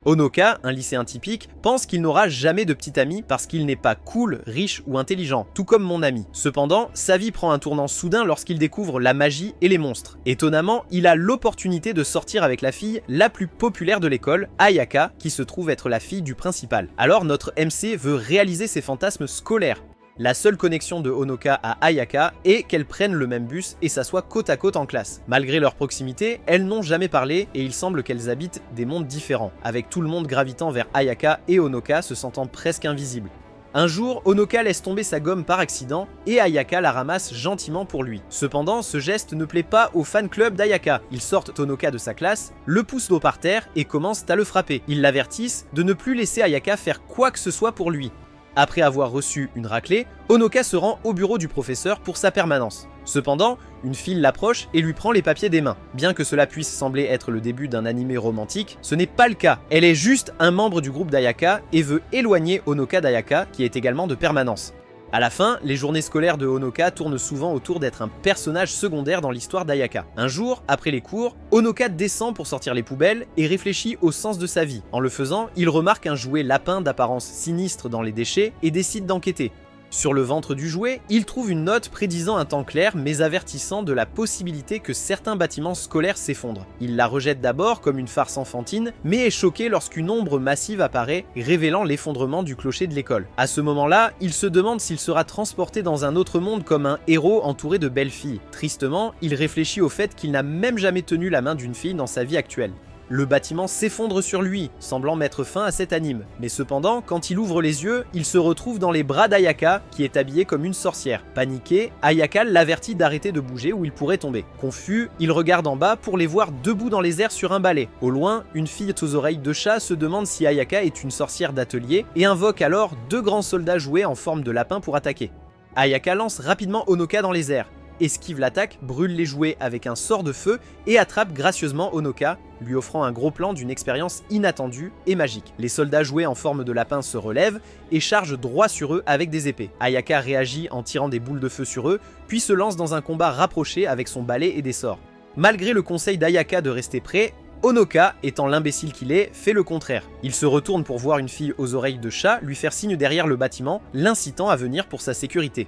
Honoka, un lycéen typique, pense qu'il n'aura jamais de petit ami parce qu'il n'est pas cool, riche ou intelligent, tout comme mon ami. Cependant, sa vie prend un tournant soudain lorsqu'il découvre la magie et les monstres. Étonnamment, il a l'opportunité de sortir avec la fille la plus populaire de l'école, Ayaka, qui se trouve être la fille du principal. Alors notre MC veut réaliser ses fantasmes scolaires. La seule connexion de Honoka à Ayaka est qu'elles prennent le même bus et s'assoient côte à côte en classe. Malgré leur proximité, elles n'ont jamais parlé et il semble qu'elles habitent des mondes différents, avec tout le monde gravitant vers Ayaka et Honoka se sentant presque invisibles. Un jour, Honoka laisse tomber sa gomme par accident et Ayaka la ramasse gentiment pour lui. Cependant, ce geste ne plaît pas au fan club d'Ayaka. Ils sortent Honoka de sa classe, le poussent d'eau par terre et commencent à le frapper. Ils l'avertissent de ne plus laisser Ayaka faire quoi que ce soit pour lui. Après avoir reçu une raclée, Honoka se rend au bureau du professeur pour sa permanence. Cependant, une fille l'approche et lui prend les papiers des mains. Bien que cela puisse sembler être le début d'un animé romantique, ce n'est pas le cas. Elle est juste un membre du groupe d'Ayaka et veut éloigner Honoka d'Ayaka, qui est également de permanence. À la fin, les journées scolaires de Honoka tournent souvent autour d'être un personnage secondaire dans l'histoire d'Ayaka. Un jour, après les cours, Honoka descend pour sortir les poubelles et réfléchit au sens de sa vie. En le faisant, il remarque un jouet lapin d'apparence sinistre dans les déchets et décide d'enquêter. Sur le ventre du jouet, il trouve une note prédisant un temps clair mais avertissant de la possibilité que certains bâtiments scolaires s'effondrent. Il la rejette d'abord comme une farce enfantine, mais est choqué lorsqu'une ombre massive apparaît, révélant l'effondrement du clocher de l'école. À ce moment-là, il se demande s'il sera transporté dans un autre monde comme un héros entouré de belles filles. Tristement, il réfléchit au fait qu'il n'a même jamais tenu la main d'une fille dans sa vie actuelle. Le bâtiment s'effondre sur lui, semblant mettre fin à cet anime. Mais cependant, quand il ouvre les yeux, il se retrouve dans les bras d'Ayaka, qui est habillée comme une sorcière. Paniqué, Ayaka l'avertit d'arrêter de bouger ou il pourrait tomber. Confus, il regarde en bas pour les voir debout dans les airs sur un balai. Au loin, une fille aux oreilles de chat se demande si Ayaka est une sorcière d'atelier et invoque alors deux grands soldats jouets en forme de lapin pour attaquer. Ayaka lance rapidement Honoka dans les airs, esquive l'attaque, brûle les jouets avec un sort de feu et attrape gracieusement Honoka, lui offrant un gros plan d'une expérience inattendue et magique. Les soldats joués en forme de lapin se relèvent et chargent droit sur eux avec des épées. Ayaka réagit en tirant des boules de feu sur eux, puis se lance dans un combat rapproché avec son balai et des sorts. Malgré le conseil d'Ayaka de rester prêt, Honoka, étant l'imbécile qu'il est, fait le contraire. Il se retourne pour voir une fille aux oreilles de chat lui faire signe derrière le bâtiment, l'incitant à venir pour sa sécurité.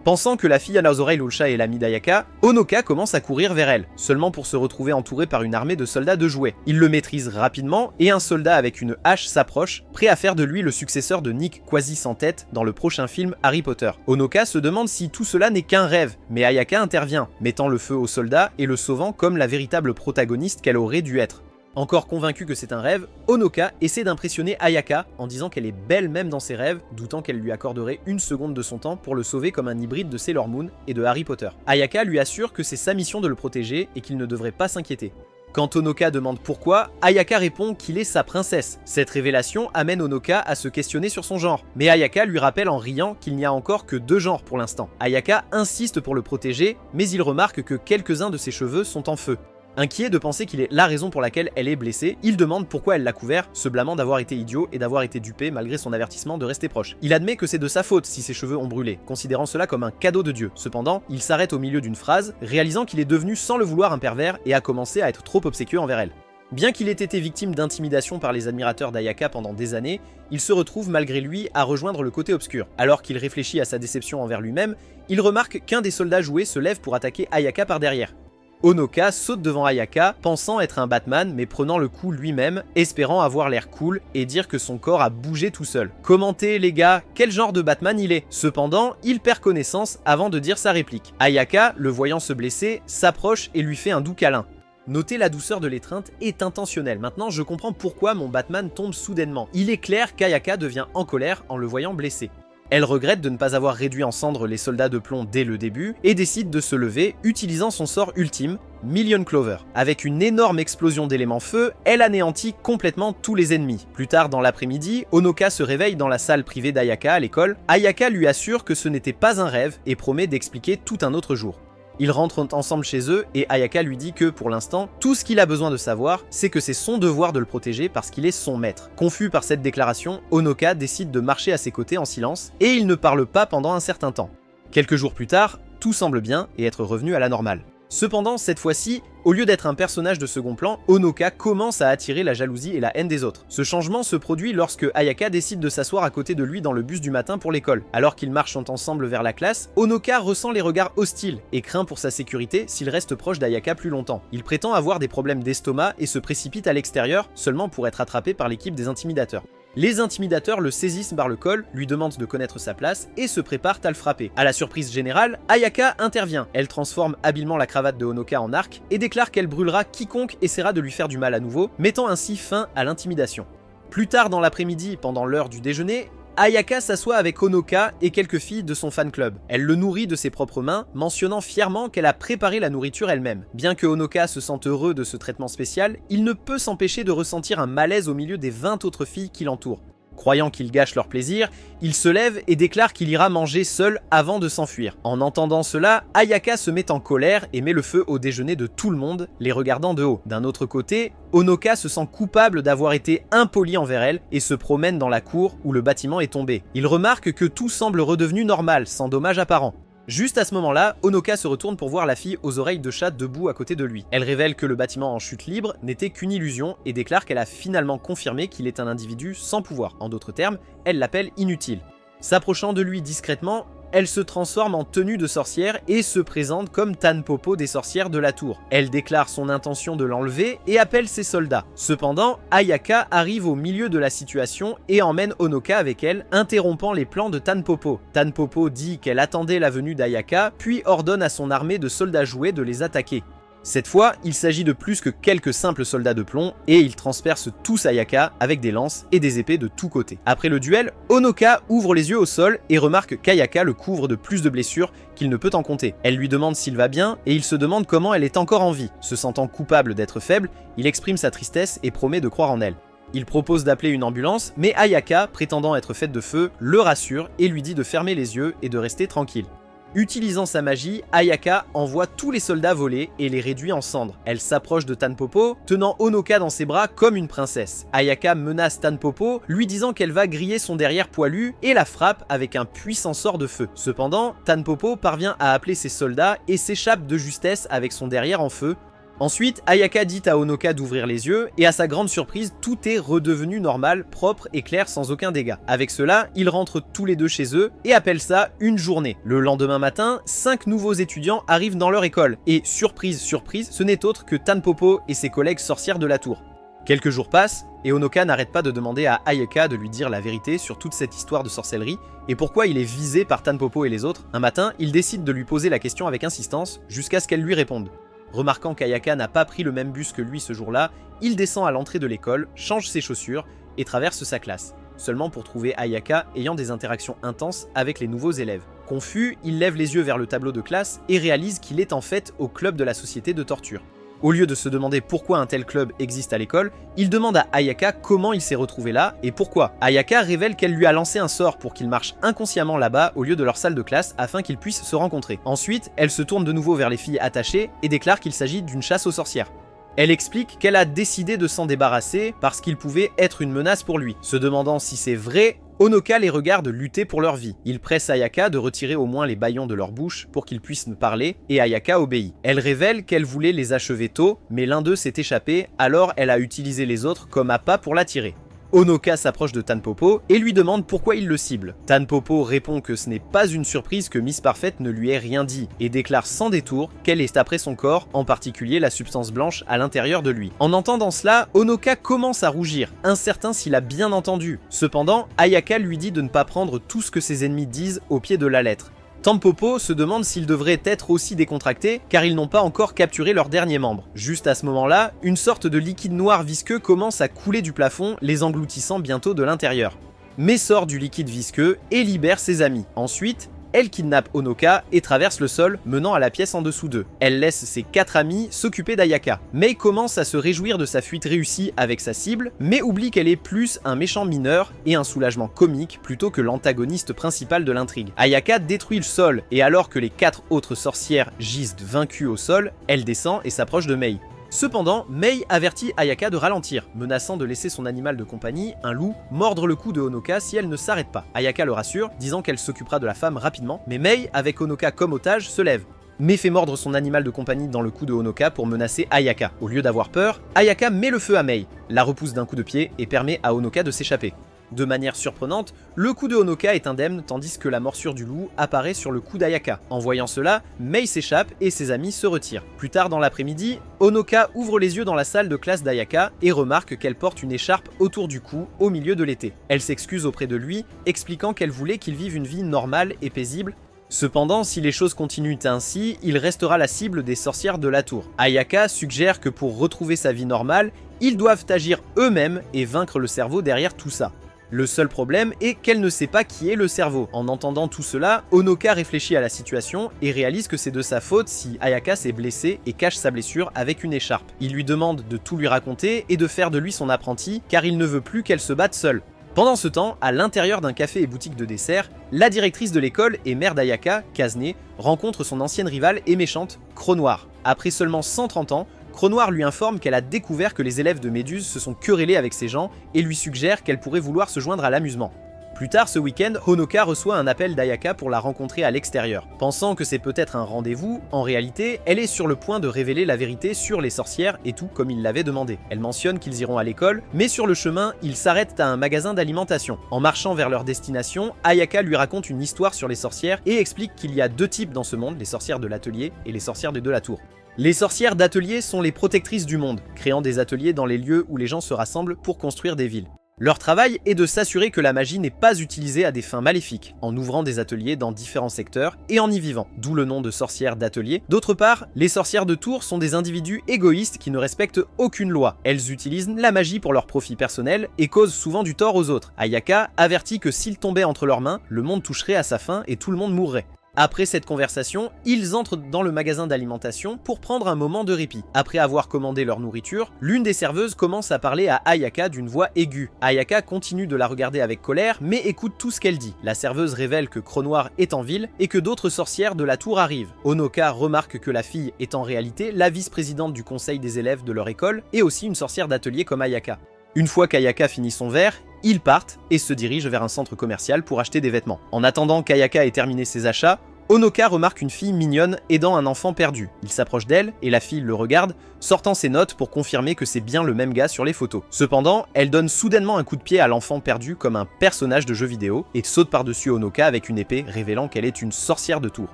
Pensant que la fille à leurs oreilles au chat est l'amie d'Ayaka, Honoka commence à courir vers elle, seulement pour se retrouver entouré par une armée de soldats de jouets. Il le maîtrise rapidement et un soldat avec une hache s'approche, prêt à faire de lui le successeur de Nick quasi sans tête dans le prochain film Harry Potter. Honoka se demande si tout cela n'est qu'un rêve, mais Ayaka intervient, mettant le feu au soldat et le sauvant comme la véritable protagoniste qu'elle aurait dû être. Encore convaincue que c'est un rêve, Honoka essaie d'impressionner Ayaka en disant qu'elle est belle même dans ses rêves, doutant qu'elle lui accorderait une seconde de son temps pour le sauver comme un hybride de Sailor Moon et de Harry Potter. Ayaka lui assure que c'est sa mission de le protéger et qu'il ne devrait pas s'inquiéter. Quand Honoka demande pourquoi, Ayaka répond qu'il est sa princesse. Cette révélation amène Honoka à se questionner sur son genre, mais Ayaka lui rappelle en riant qu'il n'y a encore que deux genres pour l'instant. Ayaka insiste pour le protéger, mais il remarque que quelques-uns de ses cheveux sont en feu. Inquiet de penser qu'il est la raison pour laquelle elle est blessée, il demande pourquoi elle l'a couvert, se blâmant d'avoir été idiot et d'avoir été dupé malgré son avertissement de rester proche. Il admet que c'est de sa faute si ses cheveux ont brûlé, considérant cela comme un cadeau de Dieu. Cependant, il s'arrête au milieu d'une phrase, réalisant qu'il est devenu sans le vouloir un pervers et a commencé à être trop obséquieux envers elle. Bien qu'il ait été victime d'intimidation par les admirateurs d'Ayaka pendant des années, il se retrouve malgré lui à rejoindre le côté obscur. Alors qu'il réfléchit à sa déception envers lui-même, il remarque qu'un des soldats joués se lève pour attaquer Ayaka par derrière. Honoka saute devant Ayaka, pensant être un Batman mais prenant le coup lui-même, espérant avoir l'air cool et dire que son corps a bougé tout seul. Commentez les gars, quel genre de Batman il est? Cependant, il perd connaissance avant de dire sa réplique. Ayaka, le voyant se blesser, s'approche et lui fait un doux câlin. Notez la douceur de l'étreinte est intentionnelle. Maintenant, je comprends pourquoi mon Batman tombe soudainement. Il est clair qu'Ayaka devient en colère en le voyant blessé. Elle regrette de ne pas avoir réduit en cendres les soldats de plomb dès le début et décide de se lever utilisant son sort ultime, Million Clover. Avec une énorme explosion d'éléments feu, elle anéantit complètement tous les ennemis. Plus tard dans l'après-midi, Honoka se réveille dans la salle privée d'Ayaka à l'école. Ayaka lui assure que ce n'était pas un rêve et promet d'expliquer tout un autre jour. Ils rentrent ensemble chez eux et Ayaka lui dit que pour l'instant, tout ce qu'il a besoin de savoir, c'est que c'est son devoir de le protéger parce qu'il est son maître. Confus par cette déclaration, Honoka décide de marcher à ses côtés en silence et il ne parle pas pendant un certain temps. Quelques jours plus tard, tout semble bien et être revenu à la normale. Cependant, cette fois-ci, au lieu d'être un personnage de second plan, Honoka commence à attirer la jalousie et la haine des autres. Ce changement se produit lorsque Ayaka décide de s'asseoir à côté de lui dans le bus du matin pour l'école. Alors qu'ils marchent ensemble vers la classe, Honoka ressent les regards hostiles et craint pour sa sécurité s'il reste proche d'Ayaka plus longtemps. Il prétend avoir des problèmes d'estomac et se précipite à l'extérieur, seulement pour être attrapé par l'équipe des intimidateurs. Les intimidateurs le saisissent par le col, lui demandent de connaître sa place et se préparent à le frapper. À la surprise générale, Ayaka intervient. Elle transforme habilement la cravate de Honoka en arc et déclare qu'elle brûlera quiconque essaiera de lui faire du mal à nouveau, mettant ainsi fin à l'intimidation. Plus tard dans l'après-midi, pendant l'heure du déjeuner, Ayaka s'assoit avec Honoka et quelques filles de son fan club. Elle le nourrit de ses propres mains, mentionnant fièrement qu'elle a préparé la nourriture elle-même. Bien que Honoka se sente heureux de ce traitement spécial, il ne peut s'empêcher de ressentir un malaise au milieu des 20 autres filles qui l'entourent. Croyant qu'il gâche leur plaisir, il se lève et déclare qu'il ira manger seul avant de s'enfuir. En entendant cela, Ayaka se met en colère et met le feu au déjeuner de tout le monde, les regardant de haut. D'un autre côté, Honoka se sent coupable d'avoir été impoli envers elle et se promène dans la cour où le bâtiment est tombé. Il remarque que tout semble redevenu normal, sans dommage apparent. Juste à ce moment-là, Honoka se retourne pour voir la fille aux oreilles de chat debout à côté de lui. Elle révèle que le bâtiment en chute libre n'était qu'une illusion et déclare qu'elle a finalement confirmé qu'il est un individu sans pouvoir. En d'autres termes, elle l'appelle inutile. S'approchant de lui discrètement, elle se transforme en tenue de sorcière et se présente comme Tanpopo des sorcières de la tour. Elle déclare son intention de l'enlever et appelle ses soldats. Cependant, Ayaka arrive au milieu de la situation et emmène Honoka avec elle, interrompant les plans de Tanpopo. Tanpopo dit qu'elle attendait la venue d'Ayaka, puis ordonne à son armée de soldats jouets de les attaquer. Cette fois, il s'agit de plus que quelques simples soldats de plomb et ils transpercent tous Ayaka avec des lances et des épées de tous côtés. Après le duel, Honoka ouvre les yeux au sol et remarque qu'Ayaka le couvre de plus de blessures qu'il ne peut en compter. Elle lui demande s'il va bien et il se demande comment elle est encore en vie. Se sentant coupable d'être faible, il exprime sa tristesse et promet de croire en elle. Il propose d'appeler une ambulance, mais Ayaka, prétendant être faite de feu, le rassure et lui dit de fermer les yeux et de rester tranquille. Utilisant sa magie, Ayaka envoie tous les soldats voler et les réduit en cendres. Elle s'approche de Tanpopo, tenant Honoka dans ses bras comme une princesse. Ayaka menace Tanpopo, lui disant qu'elle va griller son derrière poilu et la frappe avec un puissant sort de feu. Cependant, Tanpopo parvient à appeler ses soldats et s'échappe de justesse avec son derrière en feu. Ensuite, Ayaka dit à Honoka d'ouvrir les yeux, et à sa grande surprise, tout est redevenu normal, propre et clair sans aucun dégât. Avec cela, ils rentrent tous les deux chez eux, et appellent ça une journée. Le lendemain matin, 5 nouveaux étudiants arrivent dans leur école, et surprise, surprise, ce n'est autre que Tanpopo et ses collègues sorcières de la tour. Quelques jours passent, et Honoka n'arrête pas de demander à Ayaka de lui dire la vérité sur toute cette histoire de sorcellerie, et pourquoi il est visé par Tanpopo et les autres. Un matin, il décide de lui poser la question avec insistance, jusqu'à ce qu'elle lui réponde. Remarquant qu'Ayaka n'a pas pris le même bus que lui ce jour-là, il descend à l'entrée de l'école, change ses chaussures et traverse sa classe, seulement pour trouver Ayaka ayant des interactions intenses avec les nouveaux élèves. Confus, il lève les yeux vers le tableau de classe et réalise qu'il est en fait au club de la société de torture. Au lieu de se demander pourquoi un tel club existe à l'école, il demande à Ayaka comment il s'est retrouvé là et pourquoi. Ayaka révèle qu'elle lui a lancé un sort pour qu'il marche inconsciemment là-bas au lieu de leur salle de classe afin qu'ils puissent se rencontrer. Ensuite, elle se tourne de nouveau vers les filles attachées et déclare qu'il s'agit d'une chasse aux sorcières. Elle explique qu'elle a décidé de s'en débarrasser parce qu'il pouvait être une menace pour lui. Se demandant si c'est vrai, Honoka les regarde lutter pour leur vie. Il presse Ayaka de retirer au moins les bâillons de leur bouche pour qu'ils puissent parler, et Ayaka obéit. Elle révèle qu'elle voulait les achever tôt, mais l'un d'eux s'est échappé, alors elle a utilisé les autres comme appât pour l'attirer. Honoka s'approche de Tanpopo et lui demande pourquoi il le cible. Tanpopo répond que ce n'est pas une surprise que Miss Parfaite ne lui ait rien dit et déclare sans détour qu'elle est après son corps, en particulier la substance blanche à l'intérieur de lui. En entendant cela, Honoka commence à rougir, incertain s'il a bien entendu. Cependant, Ayaka lui dit de ne pas prendre tout ce que ses ennemis disent au pied de la lettre. Tanpopo se demande s'ils devraient être aussi décontractés car ils n'ont pas encore capturé leur dernier membre. Juste à ce moment-là, une sorte de liquide noir visqueux commence à couler du plafond, les engloutissant bientôt de l'intérieur. Mais sort du liquide visqueux et libère ses amis. Ensuite, elle kidnappe Honoka et traverse le sol, menant à la pièce en dessous d'eux. Elle laisse ses 4 amis s'occuper d'Ayaka. Mei commence à se réjouir de sa fuite réussie avec sa cible, mais oublie qu'elle est plus un méchant mineur et un soulagement comique plutôt que l'antagoniste principal de l'intrigue. Ayaka détruit le sol, et alors que les 4 autres sorcières gisent vaincues au sol, elle descend et s'approche de Mei. Cependant, Mei avertit Ayaka de ralentir, menaçant de laisser son animal de compagnie, un loup, mordre le cou de Honoka si elle ne s'arrête pas. Ayaka le rassure, disant qu'elle s'occupera de la femme rapidement, mais Mei, avec Honoka comme otage, se lève. mais fait mordre son animal de compagnie dans le cou de Honoka pour menacer Ayaka. Au lieu d'avoir peur, Ayaka met le feu à Mei, la repousse d'un coup de pied et permet à Honoka de s'échapper. De manière surprenante, le coup de Honoka est indemne tandis que la morsure du loup apparaît sur le cou d'Ayaka. En voyant cela, Mei s'échappe et ses amis se retirent. Plus tard dans l'après-midi, Honoka ouvre les yeux dans la salle de classe d'Ayaka et remarque qu'elle porte une écharpe autour du cou au milieu de l'été. Elle s'excuse auprès de lui, expliquant qu'elle voulait qu'il vive une vie normale et paisible. Cependant, si les choses continuent ainsi, il restera la cible des sorcières de la tour. Ayaka suggère que pour retrouver sa vie normale, ils doivent agir eux-mêmes et vaincre le cerveau derrière tout ça. Le seul problème est qu'elle ne sait pas qui est le cerveau. En entendant tout cela, Honoka réfléchit à la situation et réalise que c'est de sa faute si Ayaka s'est blessée et cache sa blessure avec une écharpe. Il lui demande de tout lui raconter et de faire de lui son apprenti car il ne veut plus qu'elle se batte seule. Pendant ce temps, à l'intérieur d'un café et boutique de dessert, la directrice de l'école et mère d'Ayaka, Kazne, rencontre son ancienne rivale et méchante, Cronoir. Après seulement 130 ans, Cronoir lui informe qu'elle a découvert que les élèves de Méduse se sont querellés avec ces gens et lui suggère qu'elle pourrait vouloir se joindre à l'amusement. Plus tard ce week-end, Honoka reçoit un appel d'Ayaka pour la rencontrer à l'extérieur. Pensant que c'est peut-être un rendez-vous, en réalité, elle est sur le point de révéler la vérité sur les sorcières et tout comme il l'avait demandé. Elle mentionne qu'ils iront à l'école, mais sur le chemin, ils s'arrêtent à un magasin d'alimentation. En marchant vers leur destination, Ayaka lui raconte une histoire sur les sorcières et explique qu'il y a deux types dans ce monde, les sorcières de l'atelier et les sorcières de la tour. Les sorcières d'atelier sont les protectrices du monde, créant des ateliers dans les lieux où les gens se rassemblent pour construire des villes. Leur travail est de s'assurer que la magie n'est pas utilisée à des fins maléfiques, en ouvrant des ateliers dans différents secteurs et en y vivant, d'où le nom de sorcières d'atelier. D'autre part, les sorcières de tour sont des individus égoïstes qui ne respectent aucune loi. Elles utilisent la magie pour leur profit personnel et causent souvent du tort aux autres. Ayaka avertit que s'il tombait entre leurs mains, le monde toucherait à sa fin et tout le monde mourrait. Après cette conversation, ils entrent dans le magasin d'alimentation pour prendre un moment de répit. Après avoir commandé leur nourriture, l'une des serveuses commence à parler à Ayaka d'une voix aiguë. Ayaka continue de la regarder avec colère, mais écoute tout ce qu'elle dit. La serveuse révèle que Cronoir est en ville et que d'autres sorcières de la tour arrivent. Honoka remarque que la fille est en réalité la vice-présidente du conseil des élèves de leur école et aussi une sorcière d'atelier comme Ayaka. Une fois qu'Ayaka finit son verre, ils partent et se dirigent vers un centre commercial pour acheter des vêtements. En attendant qu'Ayaka ait terminé ses achats, Honoka remarque une fille mignonne aidant un enfant perdu. Il s'approche d'elle et la fille le regarde, sortant ses notes pour confirmer que c'est bien le même gars sur les photos. Cependant, elle donne soudainement un coup de pied à l'enfant perdu comme un personnage de jeu vidéo et saute par-dessus Honoka avec une épée, révélant qu'elle est une sorcière de tour.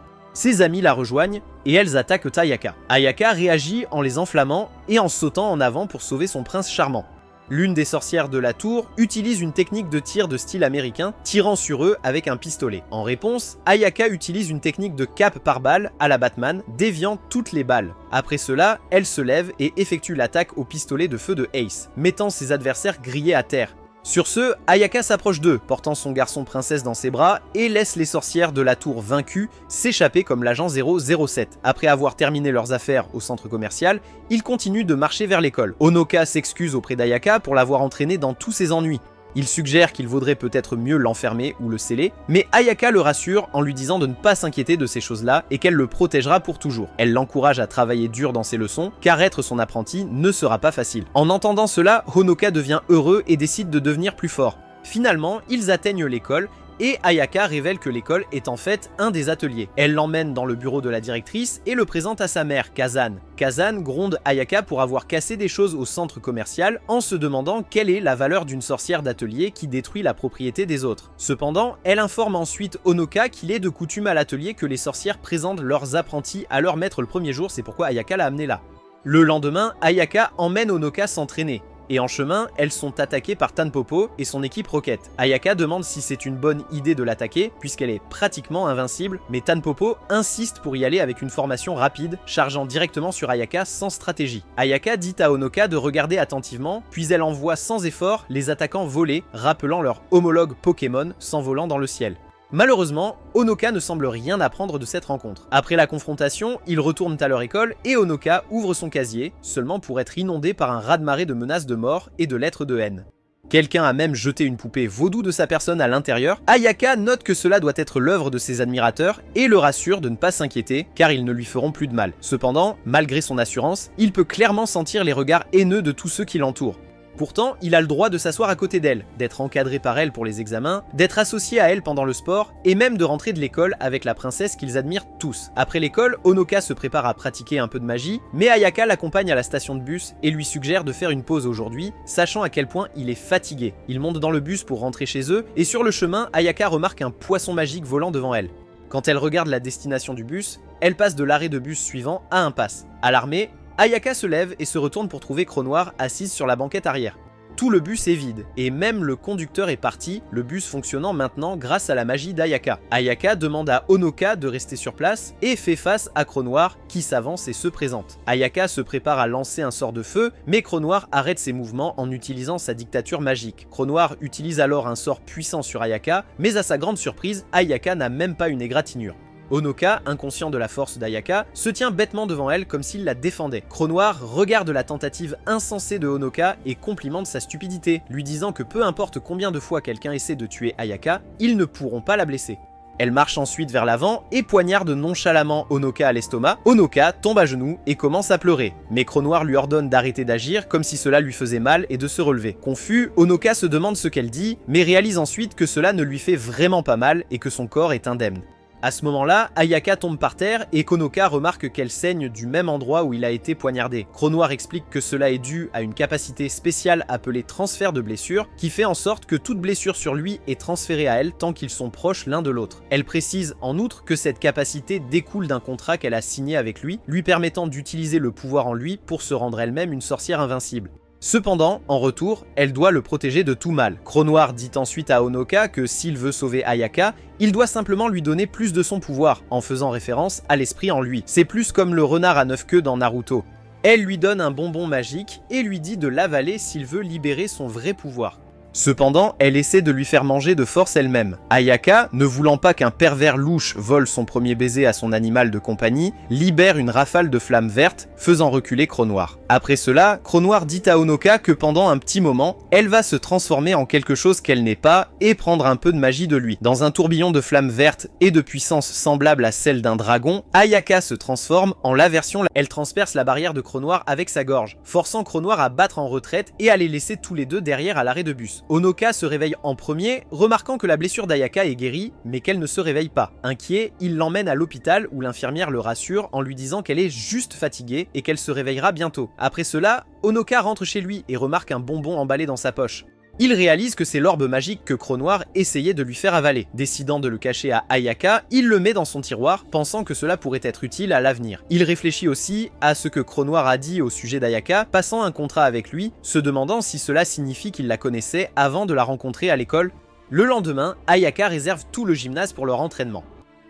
Ses amis la rejoignent et elles attaquent Ayaka. Ayaka réagit en les enflammant et en sautant en avant pour sauver son prince charmant. L'une des sorcières de la tour utilise une technique de tir de style américain, tirant sur eux avec un pistolet. En réponse, Ayaka utilise une technique de cape par balle à la Batman, déviant toutes les balles. Après cela, elle se lève et effectue l'attaque au pistolet de feu de Ace, mettant ses adversaires grillés à terre. Sur ce, Ayaka s'approche d'eux, portant son garçon princesse dans ses bras, et laisse les sorcières de la tour vaincues s'échapper comme l'agent 007. Après avoir terminé leurs affaires au centre commercial, ils continuent de marcher vers l'école. Honoka s'excuse auprès d'Ayaka pour l'avoir entraîné dans tous ses ennuis. Il suggère qu'il vaudrait peut-être mieux l'enfermer ou le sceller, mais Ayaka le rassure en lui disant de ne pas s'inquiéter de ces choses-là et qu'elle le protégera pour toujours. Elle l'encourage à travailler dur dans ses leçons, car être son apprenti ne sera pas facile. En entendant cela, Honoka devient heureux et décide de devenir plus fort. Finalement, ils atteignent l'école, et Ayaka révèle que l'école est en fait un des ateliers. Elle l'emmène dans le bureau de la directrice et le présente à sa mère, Kazan. Kazan gronde Ayaka pour avoir cassé des choses au centre commercial en se demandant quelle est la valeur d'une sorcière d'atelier qui détruit la propriété des autres. Cependant, elle informe ensuite Honoka qu'il est de coutume à l'atelier que les sorcières présentent leurs apprentis à leur maître le premier jour, c'est pourquoi Ayaka l'a amené là. Le lendemain, Ayaka emmène Honoka s'entraîner. Et en chemin, elles sont attaquées par Tanpopo et son équipe Rocket. Ayaka demande si c'est une bonne idée de l'attaquer, puisqu'elle est pratiquement invincible, mais Tanpopo insiste pour y aller avec une formation rapide, chargeant directement sur Ayaka sans stratégie. Ayaka dit à Honoka de regarder attentivement, puis elle envoie sans effort les attaquants voler, rappelant leur homologue Pokémon s'envolant dans le ciel. Malheureusement, Honoka ne semble rien apprendre de cette rencontre. Après la confrontation, ils retournent à leur école et Honoka ouvre son casier, seulement pour être inondé par un raz-de-marée de menaces de mort et de lettres de haine. Quelqu'un a même jeté une poupée vaudou de sa personne à l'intérieur. Ayaka note que cela doit être l'œuvre de ses admirateurs et le rassure de ne pas s'inquiéter car ils ne lui feront plus de mal. Cependant, malgré son assurance, il peut clairement sentir les regards haineux de tous ceux qui l'entourent. Pourtant, il a le droit de s'asseoir à côté d'elle, d'être encadré par elle pour les examens, d'être associé à elle pendant le sport, et même de rentrer de l'école avec la princesse qu'ils admirent tous. Après l'école, Honoka se prépare à pratiquer un peu de magie, mais Ayaka l'accompagne à la station de bus et lui suggère de faire une pause aujourd'hui, sachant à quel point il est fatigué. Ils montent dans le bus pour rentrer chez eux, et sur le chemin, Ayaka remarque un poisson magique volant devant elle. Quand elle regarde la destination du bus, elle passe de l'arrêt de bus suivant à un pass. Alarmée, Ayaka se lève et se retourne pour trouver Cronoir assise sur la banquette arrière. Tout le bus est vide, et même le conducteur est parti, le bus fonctionnant maintenant grâce à la magie d'Ayaka. Ayaka demande à Honoka de rester sur place et fait face à Cronoir qui s'avance et se présente. Ayaka se prépare à lancer un sort de feu, mais Cronoir arrête ses mouvements en utilisant sa dictature magique. Cronoir utilise alors un sort puissant sur Ayaka, mais à sa grande surprise, Ayaka n'a même pas une égratignure. Honoka, inconscient de la force d'Ayaka, se tient bêtement devant elle comme s'il la défendait. Cronoir regarde la tentative insensée de Honoka et complimente sa stupidité, lui disant que peu importe combien de fois quelqu'un essaie de tuer Ayaka, ils ne pourront pas la blesser. Elle marche ensuite vers l'avant et poignarde nonchalamment Honoka à l'estomac. Honoka tombe à genoux et commence à pleurer, mais Cronoir lui ordonne d'arrêter d'agir comme si cela lui faisait mal et de se relever. Confus, Honoka se demande ce qu'elle dit, mais réalise ensuite que cela ne lui fait vraiment pas mal et que son corps est indemne. À ce moment-là, Ayaka tombe par terre et Honoka remarque qu'elle saigne du même endroit où il a été poignardé. Cronoir explique que cela est dû à une capacité spéciale appelée transfert de blessure qui fait en sorte que toute blessure sur lui est transférée à elle tant qu'ils sont proches l'un de l'autre. Elle précise en outre que cette capacité découle d'un contrat qu'elle a signé avec lui permettant d'utiliser le pouvoir en lui pour se rendre elle-même une sorcière invincible. Cependant, en retour, elle doit le protéger de tout mal. Cronoir dit ensuite à Honoka que s'il veut sauver Ayaka, il doit simplement lui donner plus de son pouvoir, en faisant référence à l'esprit en lui. C'est plus comme le renard à 9 queues dans Naruto. Elle lui donne un bonbon magique et lui dit de l'avaler s'il veut libérer son vrai pouvoir. Cependant, elle essaie de lui faire manger de force elle-même. Ayaka, ne voulant pas qu'un pervers louche vole son premier baiser à son animal de compagnie, libère une rafale de flammes vertes, faisant reculer Cronoir. Après cela, Cronoir dit à Honoka que pendant un petit moment, elle va se transformer en quelque chose qu'elle n'est pas et prendre un peu de magie de lui. Dans un tourbillon de flammes vertes et de puissance semblable à celle d'un dragon, Ayaka se transforme en la version. Elle transperce la barrière de Cronoir avec sa gorge, forçant Cronoir à battre en retraite et à les laisser tous les deux derrière à l'arrêt de bus. Honoka se réveille en premier, remarquant que la blessure d'Ayaka est guérie, mais qu'elle ne se réveille pas. Inquiet, il l'emmène à l'hôpital où l'infirmière le rassure en lui disant qu'elle est juste fatiguée et qu'elle se réveillera bientôt. Après cela, Honoka rentre chez lui et remarque un bonbon emballé dans sa poche. Il réalise que c'est l'orbe magique que Cronoir essayait de lui faire avaler. Décidant de le cacher à Ayaka, il le met dans son tiroir, pensant que cela pourrait être utile à l'avenir. Il réfléchit aussi à ce que Cronoir a dit au sujet d'Ayaka, passant un contrat avec lui, se demandant si cela signifie qu'il la connaissait avant de la rencontrer à l'école. Le lendemain, Ayaka réserve tout le gymnase pour leur entraînement.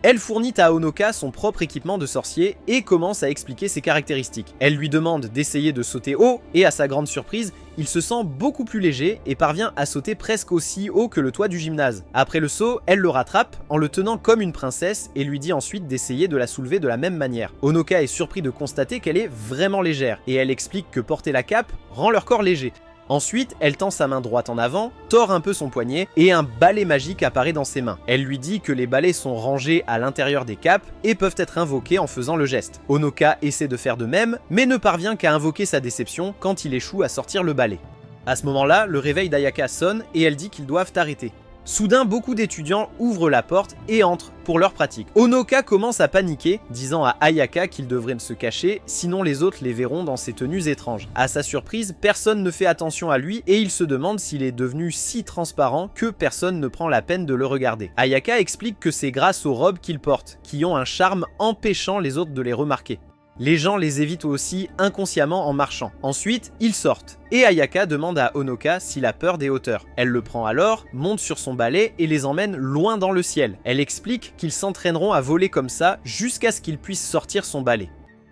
Elle fournit à Honoka son propre équipement de sorcier et commence à expliquer ses caractéristiques. Elle lui demande d'essayer de sauter haut et à sa grande surprise, il se sent beaucoup plus léger et parvient à sauter presque aussi haut que le toit du gymnase. Après le saut, elle le rattrape en le tenant comme une princesse et lui dit ensuite d'essayer de la soulever de la même manière. Honoka est surpris de constater qu'elle est vraiment légère et elle explique que porter la cape rend leur corps léger. Ensuite, elle tend sa main droite en avant, tord un peu son poignet et un balai magique apparaît dans ses mains. Elle lui dit que les balais sont rangés à l'intérieur des capes et peuvent être invoqués en faisant le geste. Honoka essaie de faire de même, mais ne parvient qu'à invoquer sa déception quand il échoue à sortir le balai. À ce moment-là, le réveil d'Ayaka sonne et elle dit qu'ils doivent arrêter. Soudain, beaucoup d'étudiants ouvrent la porte et entrent pour leur pratique. Honoka commence à paniquer, disant à Ayaka qu'il devrait se cacher, sinon les autres les verront dans ces tenues étranges. À sa surprise, personne ne fait attention à lui et il se demande s'il est devenu si transparent que personne ne prend la peine de le regarder. Ayaka explique que c'est grâce aux robes qu'il porte, qui ont un charme empêchant les autres de les remarquer. Les gens les évitent aussi inconsciemment en marchant. Ensuite, ils sortent. Et Ayaka demande à Honoka s'il a peur des hauteurs. Elle le prend alors, monte sur son balai et les emmène loin dans le ciel. Elle explique qu'ils s'entraîneront à voler comme ça jusqu'à ce qu'ils puissent sortir son balai.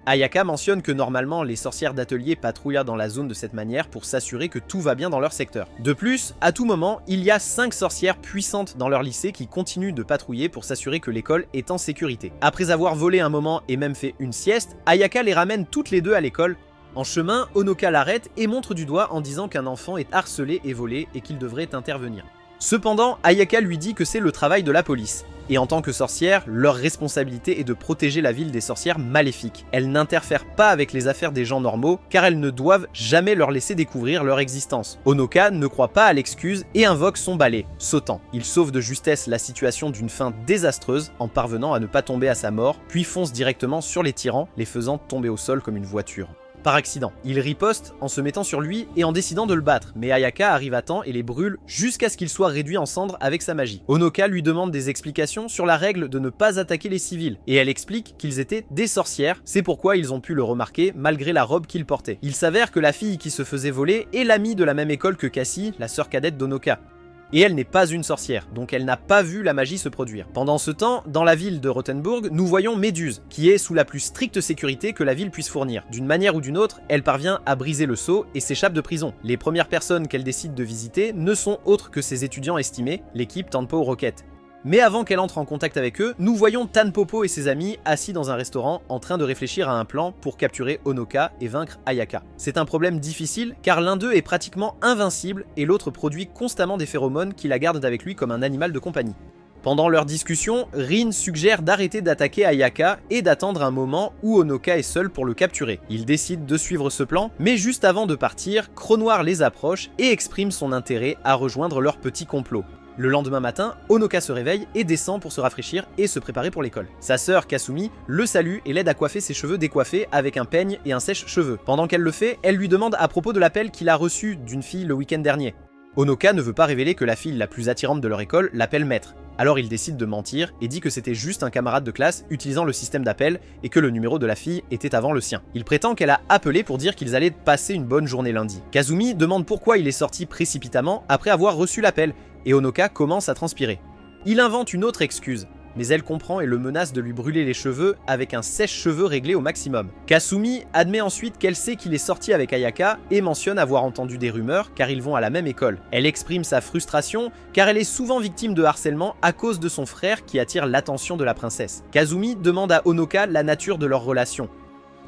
Ayaka mentionne que normalement les sorcières d'atelier patrouillent dans la zone de cette manière pour s'assurer que tout va bien dans leur secteur. De plus, à tout moment, il y a 5 sorcières puissantes dans leur lycée qui continuent de patrouiller pour s'assurer que l'école est en sécurité. Après avoir volé un moment et même fait une sieste, Ayaka les ramène toutes les deux à l'école. En chemin, Honoka l'arrête et montre du doigt en disant qu'un enfant est harcelé et volé et qu'il devrait intervenir. Cependant, Ayaka lui dit que c'est le travail de la police. Et en tant que sorcières, leur responsabilité est de protéger la ville des sorcières maléfiques. Elles n'interfèrent pas avec les affaires des gens normaux, car elles ne doivent jamais leur laisser découvrir leur existence. Honoka ne croit pas à l'excuse et invoque son balai, sautant. Il sauve de justesse la situation d'une fin désastreuse en parvenant à ne pas tomber à sa mort, puis fonce directement sur les tyrans, les faisant tomber au sol comme une voiture. Par accident. Il riposte en se mettant sur lui et en décidant de le battre, mais Ayaka arrive à temps et les brûle jusqu'à ce qu'il soit réduit en cendres avec sa magie. Honoka lui demande des explications sur la règle de ne pas attaquer les civils, et elle explique qu'ils étaient des sorcières, c'est pourquoi ils ont pu le remarquer malgré la robe qu'ils portaient. Il s'avère que la fille qui se faisait voler est l'amie de la même école que Cassie, la sœur cadette d'Honoka. Et elle n'est pas une sorcière, donc elle n'a pas vu la magie se produire. Pendant ce temps, dans la ville de Rothenburg, nous voyons Méduse, qui est sous la plus stricte sécurité que la ville puisse fournir. D'une manière ou d'une autre, elle parvient à briser le sceau et s'échappe de prison. Les premières personnes qu'elle décide de visiter ne sont autres que ses étudiants estimés, l'équipe Tanpo Rocket. Mais avant qu'elle entre en contact avec eux, nous voyons Tanpopo et ses amis assis dans un restaurant en train de réfléchir à un plan pour capturer Honoka et vaincre Ayaka. C'est un problème difficile car l'un d'eux est pratiquement invincible et l'autre produit constamment des phéromones qui la gardent avec lui comme un animal de compagnie. Pendant leur discussion, Rin suggère d'arrêter d'attaquer Ayaka et d'attendre un moment où Honoka est seul pour le capturer. Ils décident de suivre ce plan, mais juste avant de partir, Cronoir les approche et exprime son intérêt à rejoindre leur petit complot. Le lendemain matin, Honoka se réveille et descend pour se rafraîchir et se préparer pour l'école. Sa sœur Kasumi le salue et l'aide à coiffer ses cheveux décoiffés avec un peigne et un sèche-cheveux. Pendant qu'elle le fait, elle lui demande à propos de l'appel qu'il a reçu d'une fille le week-end dernier. Honoka ne veut pas révéler que la fille la plus attirante de leur école l'appelle maître. Alors il décide de mentir et dit que c'était juste un camarade de classe utilisant le système d'appel et que le numéro de la fille était avant le sien. Il prétend qu'elle a appelé pour dire qu'ils allaient passer une bonne journée lundi. Kazumi demande pourquoi il est sorti précipitamment après avoir reçu l'appel et Honoka commence à transpirer. Il invente une autre excuse, mais elle comprend et le menace de lui brûler les cheveux avec un sèche-cheveux réglé au maximum. Kasumi admet ensuite qu'elle sait qu'il est sorti avec Ayaka et mentionne avoir entendu des rumeurs car ils vont à la même école. Elle exprime sa frustration car elle est souvent victime de harcèlement à cause de son frère qui attire l'attention de la princesse. Kazumi demande à Honoka la nature de leur relation.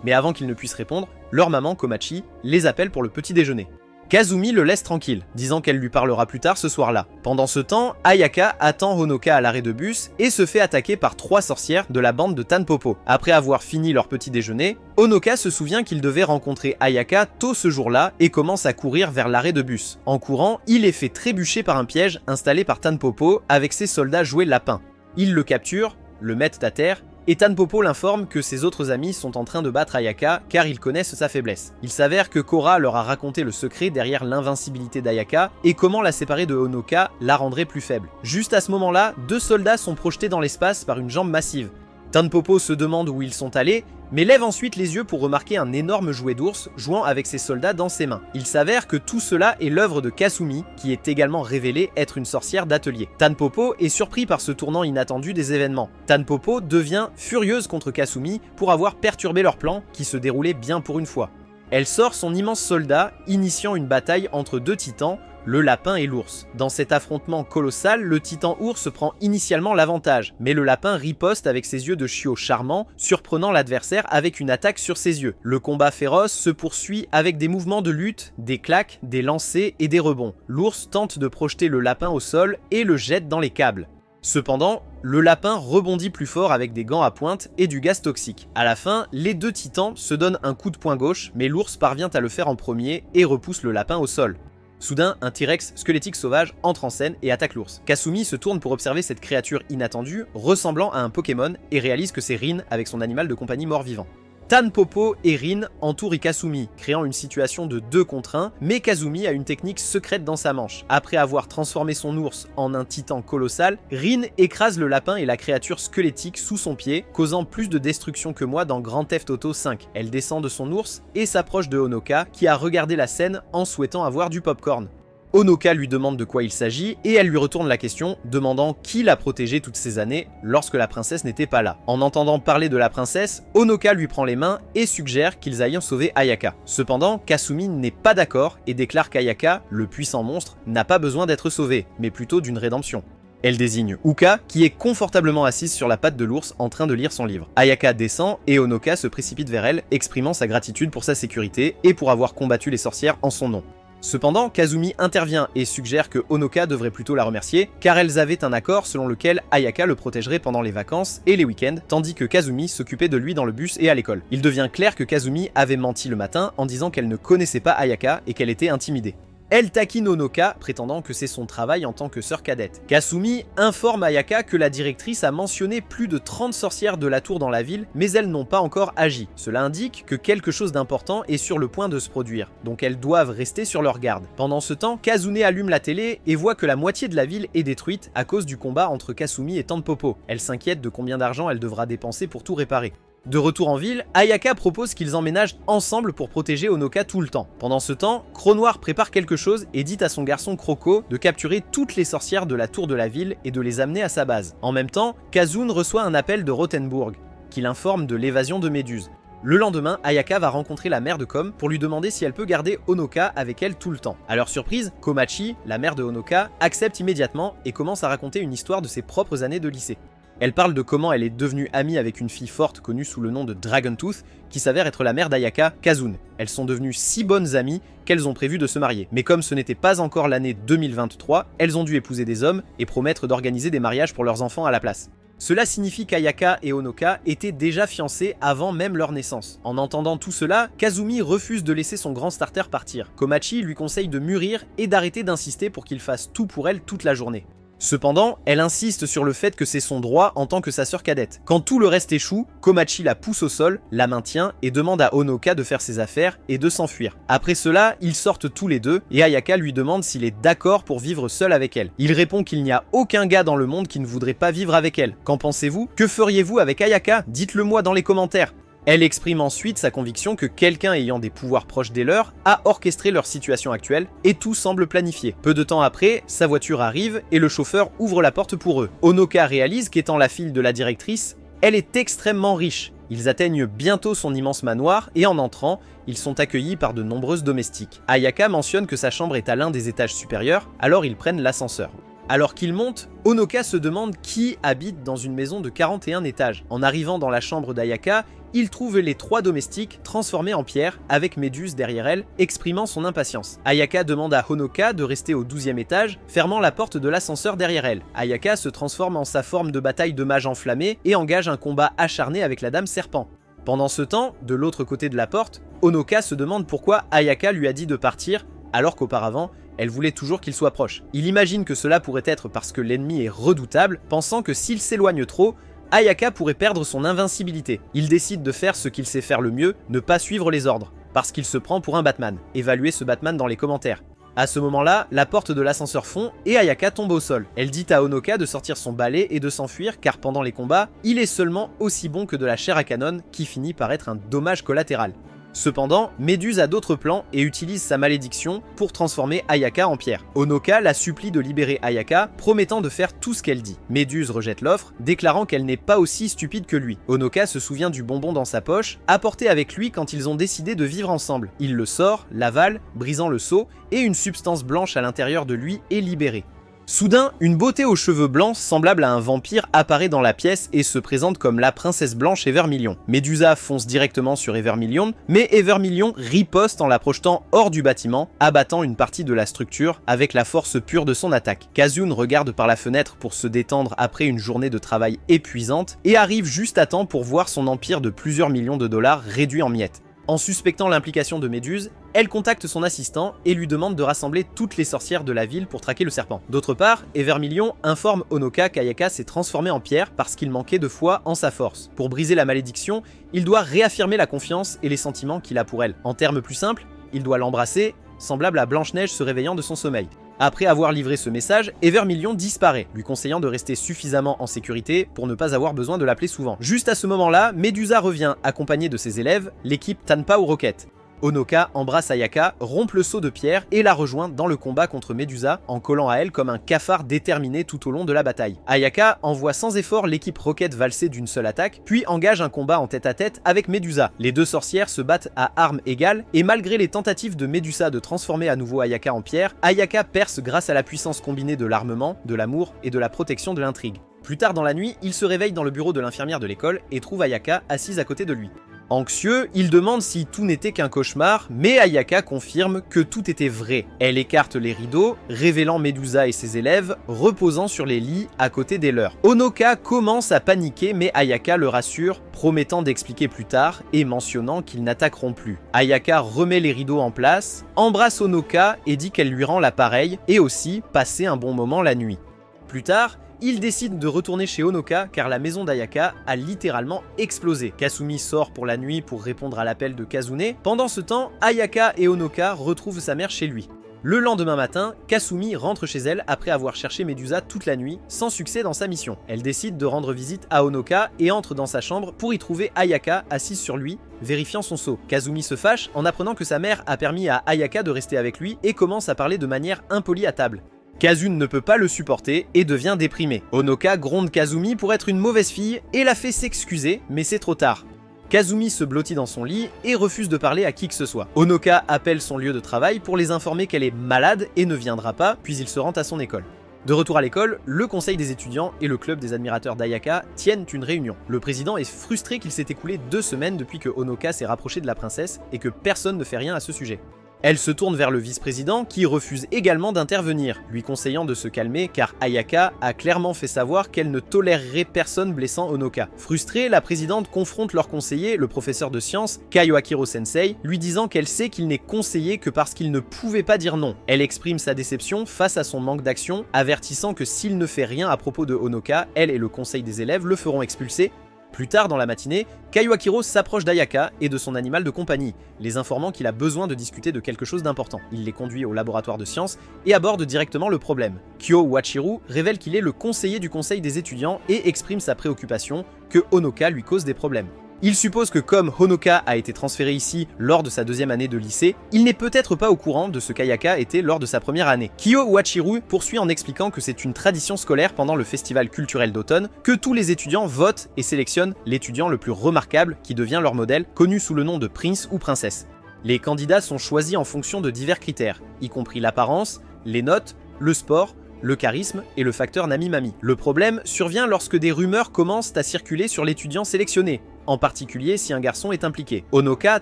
Mais avant qu'il ne puisse répondre, leur maman, Komachi, les appelle pour le petit déjeuner. Kazumi le laisse tranquille, disant qu'elle lui parlera plus tard ce soir-là. Pendant ce temps, Ayaka attend Honoka à l'arrêt de bus et se fait attaquer par 3 sorcières de la bande de Tanpopo. Après avoir fini leur petit déjeuner, Honoka se souvient qu'il devait rencontrer Ayaka tôt ce jour-là et commence à courir vers l'arrêt de bus. En courant, il est fait trébucher par un piège installé par Tanpopo avec ses soldats joués lapins. Ils le capturent, le mettent à terre, et Tanpopo l'informe que ses autres amis sont en train de battre Ayaka car ils connaissent sa faiblesse. Il s'avère que Korra leur a raconté le secret derrière l'invincibilité d'Ayaka et comment la séparer de Honoka la rendrait plus faible. Juste à ce moment-là, 2 soldats sont projetés dans l'espace par une jambe massive. Tanpopo se demande où ils sont allés, mais lève ensuite les yeux pour remarquer un énorme jouet d'ours jouant avec ses soldats dans ses mains. Il s'avère que tout cela est l'œuvre de Kasumi, qui est également révélée être une sorcière d'atelier. Tanpopo est surpris par ce tournant inattendu des événements. Tanpopo devient furieuse contre Kasumi pour avoir perturbé leur plan, qui se déroulait bien pour une fois. Elle sort son immense soldat, initiant une bataille entre 2 titans, le lapin et l'ours. Dans cet affrontement colossal, le titan ours prend initialement l'avantage, mais le lapin riposte avec ses yeux de chiot charmant, surprenant l'adversaire avec une attaque sur ses yeux. Le combat féroce se poursuit avec des mouvements de lutte, des claques, des lancers et des rebonds. L'ours tente de projeter le lapin au sol et le jette dans les câbles. Cependant, le lapin rebondit plus fort avec des gants à pointe et du gaz toxique. À la fin, les 2 titans se donnent un coup de poing gauche, mais l'ours parvient à le faire en premier et repousse le lapin au sol. Soudain, un T-Rex squelettique sauvage entre en scène et attaque l'ours. Kasumi se tourne pour observer cette créature inattendue, ressemblant à un Pokémon, et réalise que c'est Rin avec son animal de compagnie mort-vivant. Tanpopo et Rin entourent Kasumi, créant une situation de 2 contre 1, mais Kazumi a une technique secrète dans sa manche. Après avoir transformé son ours en un titan colossal, Rin écrase le lapin et la créature squelettique sous son pied, causant plus de destruction que moi dans Grand Theft Auto 5. Elle descend de son ours et s'approche de Honoka, qui a regardé la scène en souhaitant avoir du popcorn. Honoka lui demande de quoi il s'agit et elle lui retourne la question, demandant qui l'a protégée toutes ces années lorsque la princesse n'était pas là. En entendant parler de la princesse, Honoka lui prend les mains et suggère qu'ils aillent sauver Ayaka. Cependant, Kasumi n'est pas d'accord et déclare qu'Ayaka, le puissant monstre, n'a pas besoin d'être sauvé, mais plutôt d'une rédemption. Elle désigne Uka, qui est confortablement assise sur la patte de l'ours en train de lire son livre. Ayaka descend et Honoka se précipite vers elle, exprimant sa gratitude pour sa sécurité et pour avoir combattu les sorcières en son nom. Cependant, Kazumi intervient et suggère que Honoka devrait plutôt la remercier, car elles avaient un accord selon lequel Ayaka le protégerait pendant les vacances et les week-ends, tandis que Kazumi s'occupait de lui dans le bus et à l'école. Il devient clair que Kazumi avait menti le matin en disant qu'elle ne connaissait pas Ayaka et qu'elle était intimidée. Elle taquine Honoka, prétendant que c'est son travail en tant que sœur cadette. Kasumi informe Ayaka que la directrice a mentionné plus de 30 sorcières de la tour dans la ville, mais elles n'ont pas encore agi. Cela indique que quelque chose d'important est sur le point de se produire, donc elles doivent rester sur leur garde. Pendant ce temps, Kazune allume la télé et voit que la moitié de la ville est détruite à cause du combat entre Kasumi et Tante Popo. Elle s'inquiète de combien d'argent elle devra dépenser pour tout réparer. De retour en ville, Ayaka propose qu'ils emménagent ensemble pour protéger Honoka tout le temps. Pendant ce temps, Cronoir prépare quelque chose et dit à son garçon Croco de capturer toutes les sorcières de la tour de la ville et de les amener à sa base. En même temps, Kazune reçoit un appel de Rothenburg, qui l'informe de l'évasion de Méduse. Le lendemain, Ayaka va rencontrer la mère de Kom pour lui demander si elle peut garder Honoka avec elle tout le temps. À leur surprise, Komachi, la mère de Honoka, accepte immédiatement et commence à raconter une histoire de ses propres années de lycée. Elle parle de comment elle est devenue amie avec une fille forte connue sous le nom de Dragontooth, qui s'avère être la mère d'Ayaka, Kazune. Elles sont devenues si bonnes amies qu'elles ont prévu de se marier. Mais comme ce n'était pas encore l'année 2023, elles ont dû épouser des hommes et promettre d'organiser des mariages pour leurs enfants à la place. Cela signifie qu'Ayaka et Honoka étaient déjà fiancés avant même leur naissance. En entendant tout cela, Kazumi refuse de laisser son grand starter partir. Komachi lui conseille de mûrir et d'arrêter d'insister pour qu'il fasse tout pour elle toute la journée. Cependant, elle insiste sur le fait que c'est son droit en tant que sa sœur cadette. Quand tout le reste échoue, Komachi la pousse au sol, la maintient et demande à Honoka de faire ses affaires et de s'enfuir. Après cela, ils sortent tous les deux et Ayaka lui demande s'il est d'accord pour vivre seul avec elle. Il répond qu'il n'y a aucun gars dans le monde qui ne voudrait pas vivre avec elle. Qu'en pensez-vous? Que feriez-vous avec Ayaka? Dites-le moi dans les commentaires. Elle exprime ensuite sa conviction que quelqu'un ayant des pouvoirs proches des leurs a orchestré leur situation actuelle et tout semble planifié. Peu de temps après, sa voiture arrive et le chauffeur ouvre la porte pour eux. Honoka réalise qu'étant la fille de la directrice, elle est extrêmement riche. Ils atteignent bientôt son immense manoir et en entrant, ils sont accueillis par de nombreuses domestiques. Ayaka mentionne que sa chambre est à l'un des étages supérieurs, alors ils prennent l'ascenseur. Alors qu'ils montent, Honoka se demande qui habite dans une maison de 41 étages. En arrivant dans la chambre d'Ayaka, il trouve les 3 domestiques transformés en pierre, avec Méduse derrière elle, exprimant son impatience. Ayaka demande à Honoka de rester au 12e étage, fermant la porte de l'ascenseur derrière elle. Ayaka se transforme en sa forme de bataille de mage enflammé et engage un combat acharné avec la dame serpent. Pendant ce temps, de l'autre côté de la porte, Honoka se demande pourquoi Ayaka lui a dit de partir, alors qu'auparavant, elle voulait toujours qu'il soit proche. Il imagine que cela pourrait être parce que l'ennemi est redoutable, pensant que s'il s'éloigne trop, Ayaka pourrait perdre son invincibilité. Il décide de faire ce qu'il sait faire le mieux, ne pas suivre les ordres, parce qu'il se prend pour un Batman. Évaluez ce Batman dans les commentaires. À ce moment-là, la porte de l'ascenseur fond et Ayaka tombe au sol. Elle dit à Honoka de sortir son balai et de s'enfuir car pendant les combats, il est seulement aussi bon que de la chair à canon qui finit par être un dommage collatéral. Cependant, Méduse a d'autres plans et utilise sa malédiction pour transformer Ayaka en pierre. Honoka la supplie de libérer Ayaka, promettant de faire tout ce qu'elle dit. Méduse rejette l'offre, déclarant qu'elle n'est pas aussi stupide que lui. Honoka se souvient du bonbon dans sa poche, apporté avec lui quand ils ont décidé de vivre ensemble. Il le sort, l'avale, brisant le seau, et une substance blanche à l'intérieur de lui est libérée. Soudain, une beauté aux cheveux blancs semblable à un vampire apparaît dans la pièce et se présente comme la princesse blanche Evermillion. Medusa fonce directement sur Evermillion, mais Evermillion riposte en la projetant hors du bâtiment, abattant une partie de la structure avec la force pure de son attaque. Kazune regarde par la fenêtre pour se détendre après une journée de travail épuisante et arrive juste à temps pour voir son empire de plusieurs millions de dollars réduit en miettes. En suspectant l'implication de Méduse, elle contacte son assistant et lui demande de rassembler toutes les sorcières de la ville pour traquer le serpent. D'autre part, Evermillion informe Honoka qu'Ayaka s'est transformé en pierre parce qu'il manquait de foi en sa force. Pour briser la malédiction, il doit réaffirmer la confiance et les sentiments qu'il a pour elle. En termes plus simples, il doit l'embrasser, semblable à Blanche-Neige se réveillant de son sommeil. Après avoir livré ce message, Evermillion disparaît, lui conseillant de rester suffisamment en sécurité pour ne pas avoir besoin de l'appeler souvent. Juste à ce moment-là, Medusa revient, accompagnée de ses élèves, l'équipe Tanpao Rocket. Honoka embrasse Ayaka, rompt le seau de pierre et la rejoint dans le combat contre Medusa en collant à elle comme un cafard déterminé tout au long de la bataille. Ayaka envoie sans effort l'équipe Rocket valser d'une seule attaque, puis engage un combat en tête-à-tête avec Medusa. Les deux sorcières se battent à armes égales et malgré les tentatives de Medusa de transformer à nouveau Ayaka en pierre, Ayaka perce grâce à la puissance combinée de l'armement, de l'amour et de la protection de l'intrigue. Plus tard dans la nuit, il se réveille dans le bureau de l'infirmière de l'école et trouve Ayaka assise à côté de lui. Anxieux, il demande si tout n'était qu'un cauchemar, mais Ayaka confirme que tout était vrai. Elle écarte les rideaux, révélant Medusa et ses élèves reposant sur les lits à côté des leurs. Honoka commence à paniquer, mais Ayaka le rassure, promettant d'expliquer plus tard et mentionnant qu'ils n'attaqueront plus. Ayaka remet les rideaux en place, embrasse Honoka et dit qu'elle lui rend l'appareil et aussi passer un bon moment la nuit. Plus tard, il décide de retourner chez Honoka car la maison d'Ayaka a littéralement explosé. Kasumi sort pour la nuit pour répondre à l'appel de Kazune. Pendant ce temps, Ayaka et Honoka retrouvent sa mère chez lui. Le lendemain matin, Kasumi rentre chez elle après avoir cherché Medusa toute la nuit, sans succès dans sa mission. Elle décide de rendre visite à Honoka et entre dans sa chambre pour y trouver Ayaka assise sur lui, vérifiant son sceau. Kazumi se fâche en apprenant que sa mère a permis à Ayaka de rester avec lui et commence à parler de manière impolie à table. Kazune ne peut pas le supporter et devient déprimé. Honoka gronde Kazumi pour être une mauvaise fille et la fait s'excuser, mais c'est trop tard. Kazumi se blottit dans son lit et refuse de parler à qui que ce soit. Honoka appelle son lieu de travail pour les informer qu'elle est malade et ne viendra pas, puis il se rend à son école. De retour à l'école, le conseil des étudiants et le club des admirateurs d'Ayaka tiennent une réunion. Le président est frustré qu'il s'est écoulé 2 semaines depuis que Honoka s'est rapproché de la princesse et que personne ne fait rien à ce sujet. Elle se tourne vers le vice-président qui refuse également d'intervenir, lui conseillant de se calmer car Ayaka a clairement fait savoir qu'elle ne tolérerait personne blessant Honoka. Frustrée, la présidente confronte leur conseiller, le professeur de sciences, Kayohachiro Sensei, lui disant qu'elle sait qu'il n'est conseillé que parce qu'il ne pouvait pas dire non. Elle exprime sa déception face à son manque d'action, avertissant que s'il ne fait rien à propos de Honoka, elle et le conseil des élèves le feront expulser. Plus tard dans la matinée, Kayohachiro s'approche d'Ayaka et de son animal de compagnie, les informant qu'il a besoin de discuter de quelque chose d'important. Il les conduit au laboratoire de sciences et aborde directement le problème. Kyo-Wachiru révèle qu'il est le conseiller du conseil des étudiants et exprime sa préoccupation que Honoka lui cause des problèmes. Il suppose que comme Honoka a été transféré ici lors de sa 2e année de lycée, il n'est peut-être pas au courant de ce qu'Ayaka était lors de sa 1re année. Kyo-Wachiru poursuit en expliquant que c'est une tradition scolaire pendant le festival culturel d'automne, que tous les étudiants votent et sélectionnent l'étudiant le plus remarquable qui devient leur modèle, connu sous le nom de prince ou princesse. Les candidats sont choisis en fonction de divers critères, y compris l'apparence, les notes, le sport, le charisme et le facteur Nami-Mami. Le problème survient lorsque des rumeurs commencent à circuler sur l'étudiant sélectionné, en particulier si un garçon est impliqué. Honoka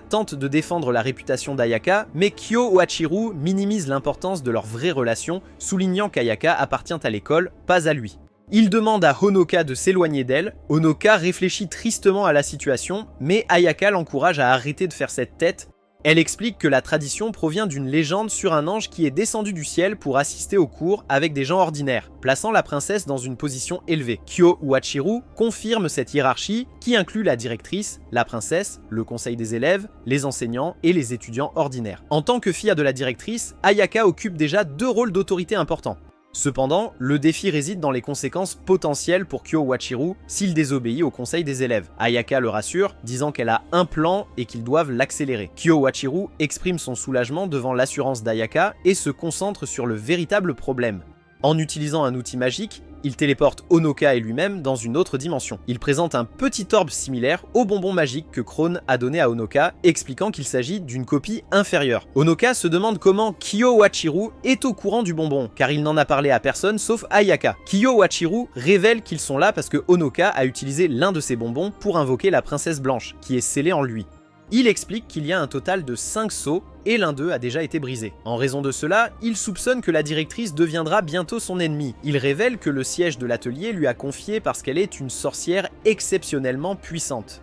tente de défendre la réputation d'Ayaka, mais Kyo-Wachiru minimise l'importance de leur vraie relation, soulignant qu'Ayaka appartient à l'école, pas à lui. Il demande à Honoka de s'éloigner d'elle. Honoka réfléchit tristement à la situation, mais Ayaka l'encourage à arrêter de faire cette tête. Elle explique que la tradition provient d'une légende sur un ange qui est descendu du ciel pour assister aux cours avec des gens ordinaires, plaçant la princesse dans une position élevée. Kyo-Wachiru confirme cette hiérarchie qui inclut la directrice, la princesse, le conseil des élèves, les enseignants et les étudiants ordinaires. En tant que fille de la directrice, Ayaka occupe déjà 2 rôles d'autorité importants. Cependant, le défi réside dans les conséquences potentielles pour Kyo-Wachiru s'il désobéit au conseil des élèves. Ayaka le rassure, disant qu'elle a un plan et qu'ils doivent l'accélérer. Kyo-Wachiru exprime son soulagement devant l'assurance d'Ayaka et se concentre sur le véritable problème. En utilisant un outil magique, il téléporte Honoka et lui-même dans une autre dimension. Il présente un petit orbe similaire au bonbon magique que Krone a donné à Honoka, expliquant qu'il s'agit d'une copie inférieure. Honoka se demande comment Kyo-Wachiru est au courant du bonbon, car il n'en a parlé à personne sauf Ayaka. Kyo-Wachiru révèle qu'ils sont là parce que Honoka a utilisé l'un de ses bonbons pour invoquer la princesse blanche, qui est scellée en lui. Il explique qu'il y a un total de 5 sceaux et l'un d'eux a déjà été brisé. En raison de cela, il soupçonne que la directrice deviendra bientôt son ennemi. Il révèle que le siège de l'atelier lui a confié parce qu'elle est une sorcière exceptionnellement puissante.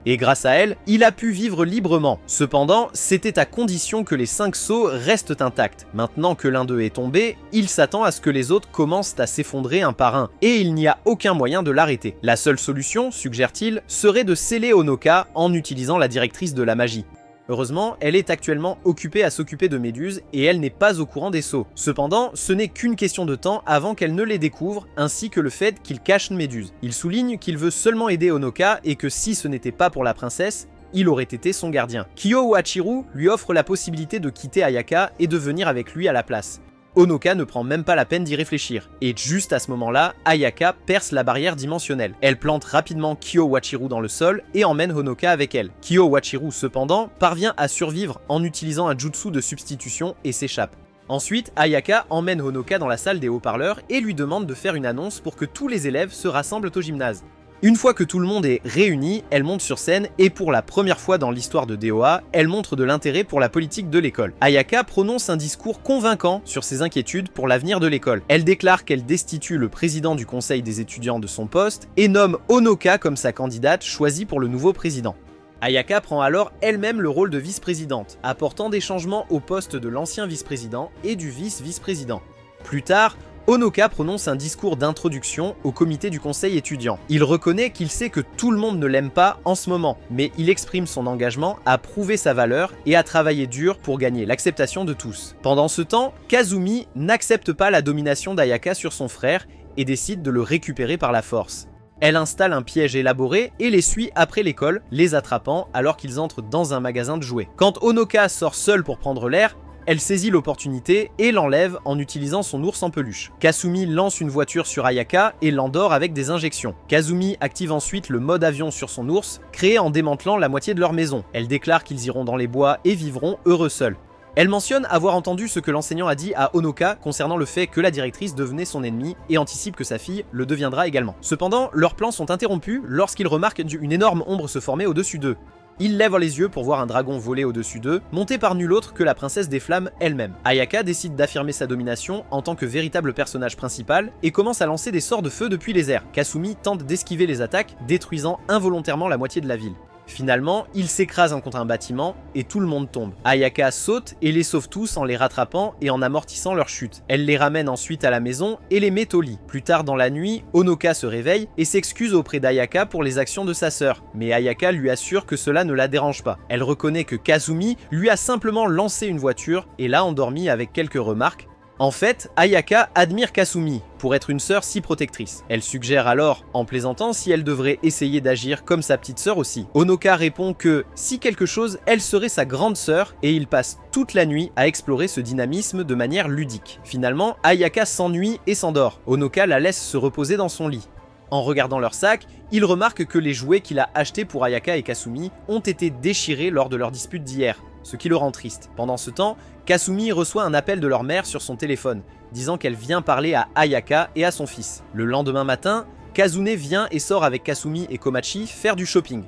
Et grâce à elle, il a pu vivre librement. Cependant, c'était à condition que les 5 sceaux restent intacts. Maintenant que l'un d'eux est tombé, il s'attend à ce que les autres commencent à s'effondrer un par un, et il n'y a aucun moyen de l'arrêter. La seule solution, suggère-t-il, serait de sceller Honoka en utilisant la directrice de la magie. Heureusement, elle est actuellement occupée à s'occuper de Méduse et elle n'est pas au courant des sceaux. Cependant, ce n'est qu'une question de temps avant qu'elle ne les découvre, ainsi que le fait qu'il cache Méduse. Il souligne qu'il veut seulement aider Honoka et que si ce n'était pas pour la princesse, il aurait été son gardien. Kyo-Wachiru lui offre la possibilité de quitter Ayaka et de venir avec lui à la place. Honoka ne prend même pas la peine d'y réfléchir, et juste à ce moment-là, Ayaka perce la barrière dimensionnelle. Elle plante rapidement Kyo-Wachiru dans le sol et emmène Honoka avec elle. Kyo-Wachiru cependant parvient à survivre en utilisant un jutsu de substitution et s'échappe. Ensuite, Ayaka emmène Honoka dans la salle des haut-parleurs et lui demande de faire une annonce pour que tous les élèves se rassemblent au gymnase. Une fois que tout le monde est réuni, elle monte sur scène et pour la première fois dans l'histoire de DOA, elle montre de l'intérêt pour la politique de l'école. Ayaka prononce un discours convaincant sur ses inquiétudes pour l'avenir de l'école. Elle déclare qu'elle destitue le président du conseil des étudiants de son poste et nomme Honoka comme sa candidate choisie pour le nouveau président. Ayaka prend alors elle-même le rôle de vice-présidente, apportant des changements au poste de l'ancien vice-président et du vice-vice-président. Plus tard, Honoka prononce un discours d'introduction au comité du conseil étudiant. Il reconnaît qu'il sait que tout le monde ne l'aime pas en ce moment, mais il exprime son engagement à prouver sa valeur et à travailler dur pour gagner l'acceptation de tous. Pendant ce temps, Kazumi n'accepte pas la domination d'Ayaka sur son frère et décide de le récupérer par la force. Elle installe un piège élaboré et les suit après l'école, les attrapant alors qu'ils entrent dans un magasin de jouets. Quand Honoka sort seule pour prendre l'air, elle saisit l'opportunité et l'enlève en utilisant son ours en peluche. Kasumi lance une voiture sur Ayaka et l'endort avec des injections. Kazumi active ensuite le mode avion sur son ours, créé en démantelant la moitié de leur maison. Elle déclare qu'ils iront dans les bois et vivront heureux seuls. Elle mentionne avoir entendu ce que l'enseignant a dit à Honoka concernant le fait que la directrice devenait son ennemie et anticipe que sa fille le deviendra également. Cependant, leurs plans sont interrompus lorsqu'ils remarquent une énorme ombre se former au-dessus d'eux. Ils lèvent les yeux pour voir un dragon voler au-dessus d'eux, monté par nul autre que la princesse des flammes elle-même. Ayaka décide d'affirmer sa domination en tant que véritable personnage principal et commence à lancer des sorts de feu depuis les airs. Kasumi tente d'esquiver les attaques, détruisant involontairement la moitié de la ville. Finalement, il s'écrase contre un bâtiment et tout le monde tombe. Ayaka saute et les sauve tous en les rattrapant et en amortissant leur chute. Elle les ramène ensuite à la maison et les met au lit. Plus tard dans la nuit, Honoka se réveille et s'excuse auprès d'Ayaka pour les actions de sa sœur. Mais Ayaka lui assure que cela ne la dérange pas. Elle reconnaît que Kazumi lui a simplement lancé une voiture et l'a endormi avec quelques remarques. En fait, Ayaka admire Kasumi pour être une sœur si protectrice. Elle suggère alors, en plaisantant, si elle devrait essayer d'agir comme sa petite sœur aussi. Honoka répond que, si quelque chose, elle serait sa grande sœur et ils passent toute la nuit à explorer ce dynamisme de manière ludique. Finalement, Ayaka s'ennuie et s'endort. Honoka la laisse se reposer dans son lit. En regardant leur sac, il remarque que les jouets qu'il a achetés pour Ayaka et Kasumi ont été déchirés lors de leur dispute d'hier, ce qui le rend triste. Pendant ce temps, Kasumi reçoit un appel de leur mère sur son téléphone, disant qu'elle vient parler à Ayaka et à son fils. Le lendemain matin, Kazune vient et sort avec Kasumi et Komachi faire du shopping.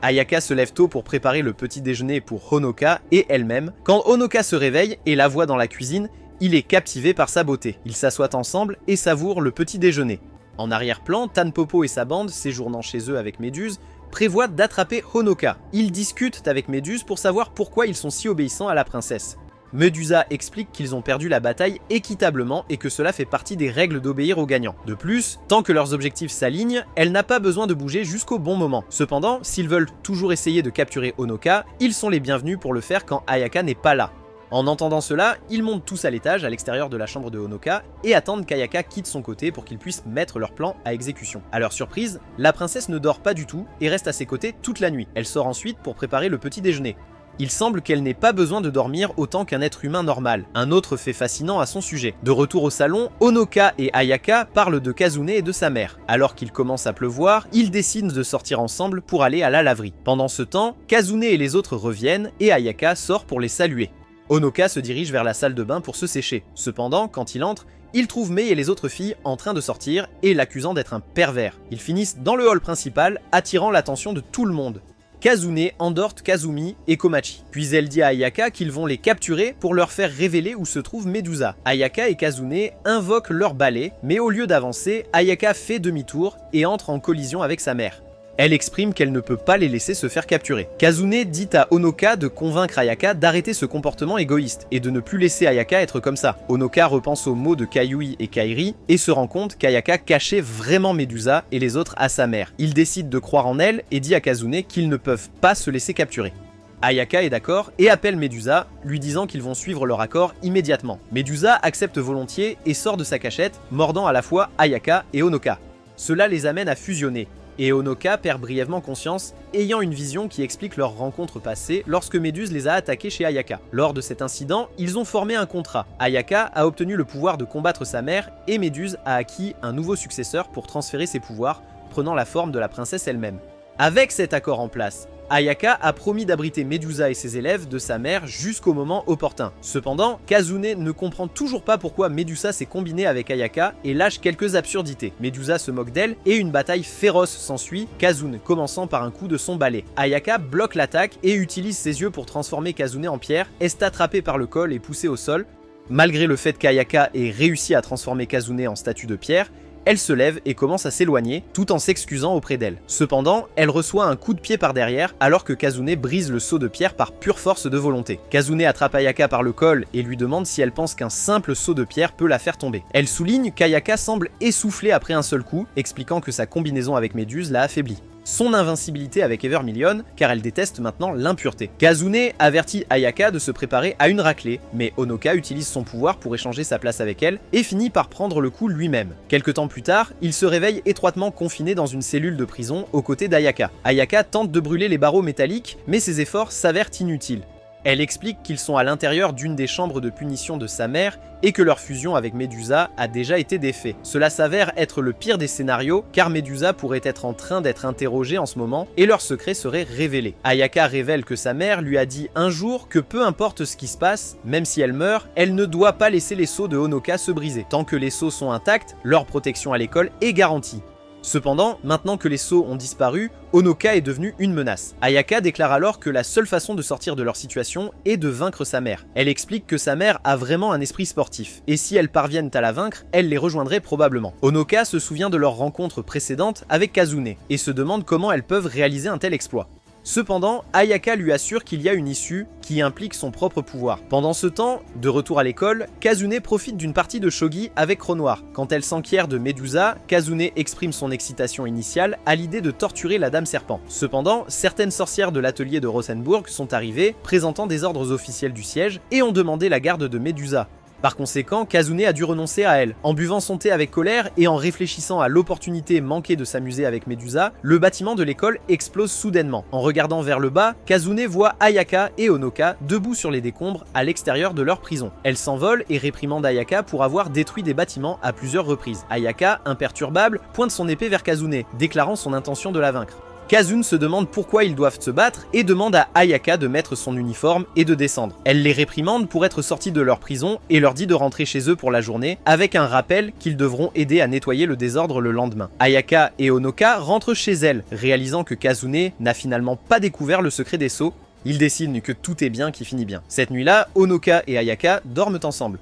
Ayaka se lève tôt pour préparer le petit déjeuner pour Honoka et elle-même. Quand Honoka se réveille et la voit dans la cuisine, il est captivé par sa beauté. Ils s'assoient ensemble et savourent le petit déjeuner. En arrière-plan, Tanpopo et sa bande, séjournant chez eux avec Méduse, prévoient d'attraper Honoka. Ils discutent avec Méduse pour savoir pourquoi ils sont si obéissants à la princesse. Medusa explique qu'ils ont perdu la bataille équitablement et que cela fait partie des règles d'obéir aux gagnants. De plus, tant que leurs objectifs s'alignent, elle n'a pas besoin de bouger jusqu'au bon moment. Cependant, s'ils veulent toujours essayer de capturer Honoka, ils sont les bienvenus pour le faire quand Ayaka n'est pas là. En entendant cela, ils montent tous à l'étage, à l'extérieur de la chambre de Honoka, et attendent qu'Ayaka quitte son côté pour qu'ils puissent mettre leur plan à exécution. À leur surprise, la princesse ne dort pas du tout et reste à ses côtés toute la nuit. Elle sort ensuite pour préparer le petit déjeuner. Il semble qu'elle n'ait pas besoin de dormir autant qu'un être humain normal, un autre fait fascinant à son sujet. De retour au salon, Honoka et Ayaka parlent de Kazune et de sa mère. Alors qu'il commence à pleuvoir, ils décident de sortir ensemble pour aller à la laverie. Pendant ce temps, Kazune et les autres reviennent et Ayaka sort pour les saluer. Honoka se dirige vers la salle de bain pour se sécher. Cependant, quand il entre, il trouve Mei et les autres filles en train de sortir et l'accusant d'être un pervers. Ils finissent dans le hall principal, attirant l'attention de tout le monde. Kazune endort Kazumi et Komachi. Puis elle dit à Ayaka qu'ils vont les capturer pour leur faire révéler où se trouve Medusa. Ayaka et Kazune invoquent leur balai, mais au lieu d'avancer, Ayaka fait demi-tour et entre en collision avec sa mère. Elle exprime qu'elle ne peut pas les laisser se faire capturer. Kazune dit à Honoka de convaincre Ayaka d'arrêter ce comportement égoïste et de ne plus laisser Ayaka être comme ça. Honoka repense aux mots de Kayui et Kairi et se rend compte qu'Ayaka cachait vraiment Medusa et les autres à sa mère. Il décide de croire en elle et dit à Kazune qu'ils ne peuvent pas se laisser capturer. Ayaka est d'accord et appelle Medusa, lui disant qu'ils vont suivre leur accord immédiatement. Medusa accepte volontiers et sort de sa cachette, mordant à la fois Ayaka et Honoka. Cela les amène à fusionner. Et Honoka perd brièvement conscience, ayant une vision qui explique leur rencontre passée lorsque Méduse les a attaqués chez Ayaka. Lors de cet incident, ils ont formé un contrat. Ayaka a obtenu le pouvoir de combattre sa mère et Méduse a acquis un nouveau successeur pour transférer ses pouvoirs, prenant la forme de la princesse elle-même. Avec cet accord en place, Ayaka a promis d'abriter Medusa et ses élèves de sa mère jusqu'au moment opportun. Cependant, Kazune ne comprend toujours pas pourquoi Medusa s'est combinée avec Ayaka et lâche quelques absurdités. Medusa se moque d'elle et une bataille féroce s'ensuit, Kazune commençant par un coup de son balai. Ayaka bloque l'attaque et utilise ses yeux pour transformer Kazune en pierre, est attrapée par le col et poussée au sol. Malgré le fait qu'Ayaka ait réussi à transformer Kazune en statue de pierre, elle se lève et commence à s'éloigner, tout en s'excusant auprès d'elle. Cependant, elle reçoit un coup de pied par derrière, alors que Kazune brise le seau de pierre par pure force de volonté. Kazune attrape Ayaka par le col et lui demande si elle pense qu'un simple seau de pierre peut la faire tomber. Elle souligne qu'Ayaka semble essoufflée après un seul coup, expliquant que sa combinaison avec Méduse l'a affaiblie. Son invincibilité avec Evermillion, car elle déteste maintenant l'impureté. Kazune avertit Ayaka de se préparer à une raclée, mais Honoka utilise son pouvoir pour échanger sa place avec elle et finit par prendre le coup lui-même. Quelque temps plus tard, il se réveille étroitement confiné dans une cellule de prison aux côtés d'Ayaka. Ayaka tente de brûler les barreaux métalliques, mais ses efforts s'avèrent inutiles. Elle explique qu'ils sont à l'intérieur d'une des chambres de punition de sa mère et que leur fusion avec Medusa a déjà été défait. Cela s'avère être le pire des scénarios car Medusa pourrait être en train d'être interrogée en ce moment et leur secret serait révélé. Ayaka révèle que sa mère lui a dit un jour que peu importe ce qui se passe, même si elle meurt, elle ne doit pas laisser les sceaux de Honoka se briser. Tant que les sceaux sont intacts, leur protection à l'école est garantie. Cependant, maintenant que les sceaux ont disparu, Honoka est devenue une menace. Ayaka déclare alors que la seule façon de sortir de leur situation est de vaincre sa mère. Elle explique que sa mère a vraiment un esprit sportif, et si elles parviennent à la vaincre, elle les rejoindrait probablement. Honoka se souvient de leur rencontre précédente avec Kazune, et se demande comment elles peuvent réaliser un tel exploit. Cependant, Ayaka lui assure qu'il y a une issue qui implique son propre pouvoir. Pendant ce temps, de retour à l'école, Kazune profite d'une partie de shogi avec Renoir. Quand elle s'enquiert de Medusa, Kazune exprime son excitation initiale à l'idée de torturer la Dame Serpent. Cependant, certaines sorcières de l'atelier de Rosenburg sont arrivées, présentant des ordres officiels du siège, et ont demandé la garde de Medusa. Par conséquent, Kazune a dû renoncer à elle. En buvant son thé avec colère et en réfléchissant à l'opportunité manquée de s'amuser avec Medusa, le bâtiment de l'école explose soudainement. En regardant vers le bas, Kazune voit Ayaka et Honoka debout sur les décombres à l'extérieur de leur prison. Elle s'envole et réprimande Ayaka pour avoir détruit des bâtiments à plusieurs reprises. Ayaka, imperturbable, pointe son épée vers Kazune, déclarant son intention de la vaincre. Kazune se demande pourquoi ils doivent se battre et demande à Ayaka de mettre son uniforme et de descendre. Elle les réprimande pour être sortis de leur prison et leur dit de rentrer chez eux pour la journée, avec un rappel qu'ils devront aider à nettoyer le désordre le lendemain. Ayaka et Honoka rentrent chez elles, réalisant que Kazune n'a finalement pas découvert le secret des sceaux. Ils décident que tout est bien qui finit bien. Cette nuit-là, Honoka et Ayaka dorment ensemble.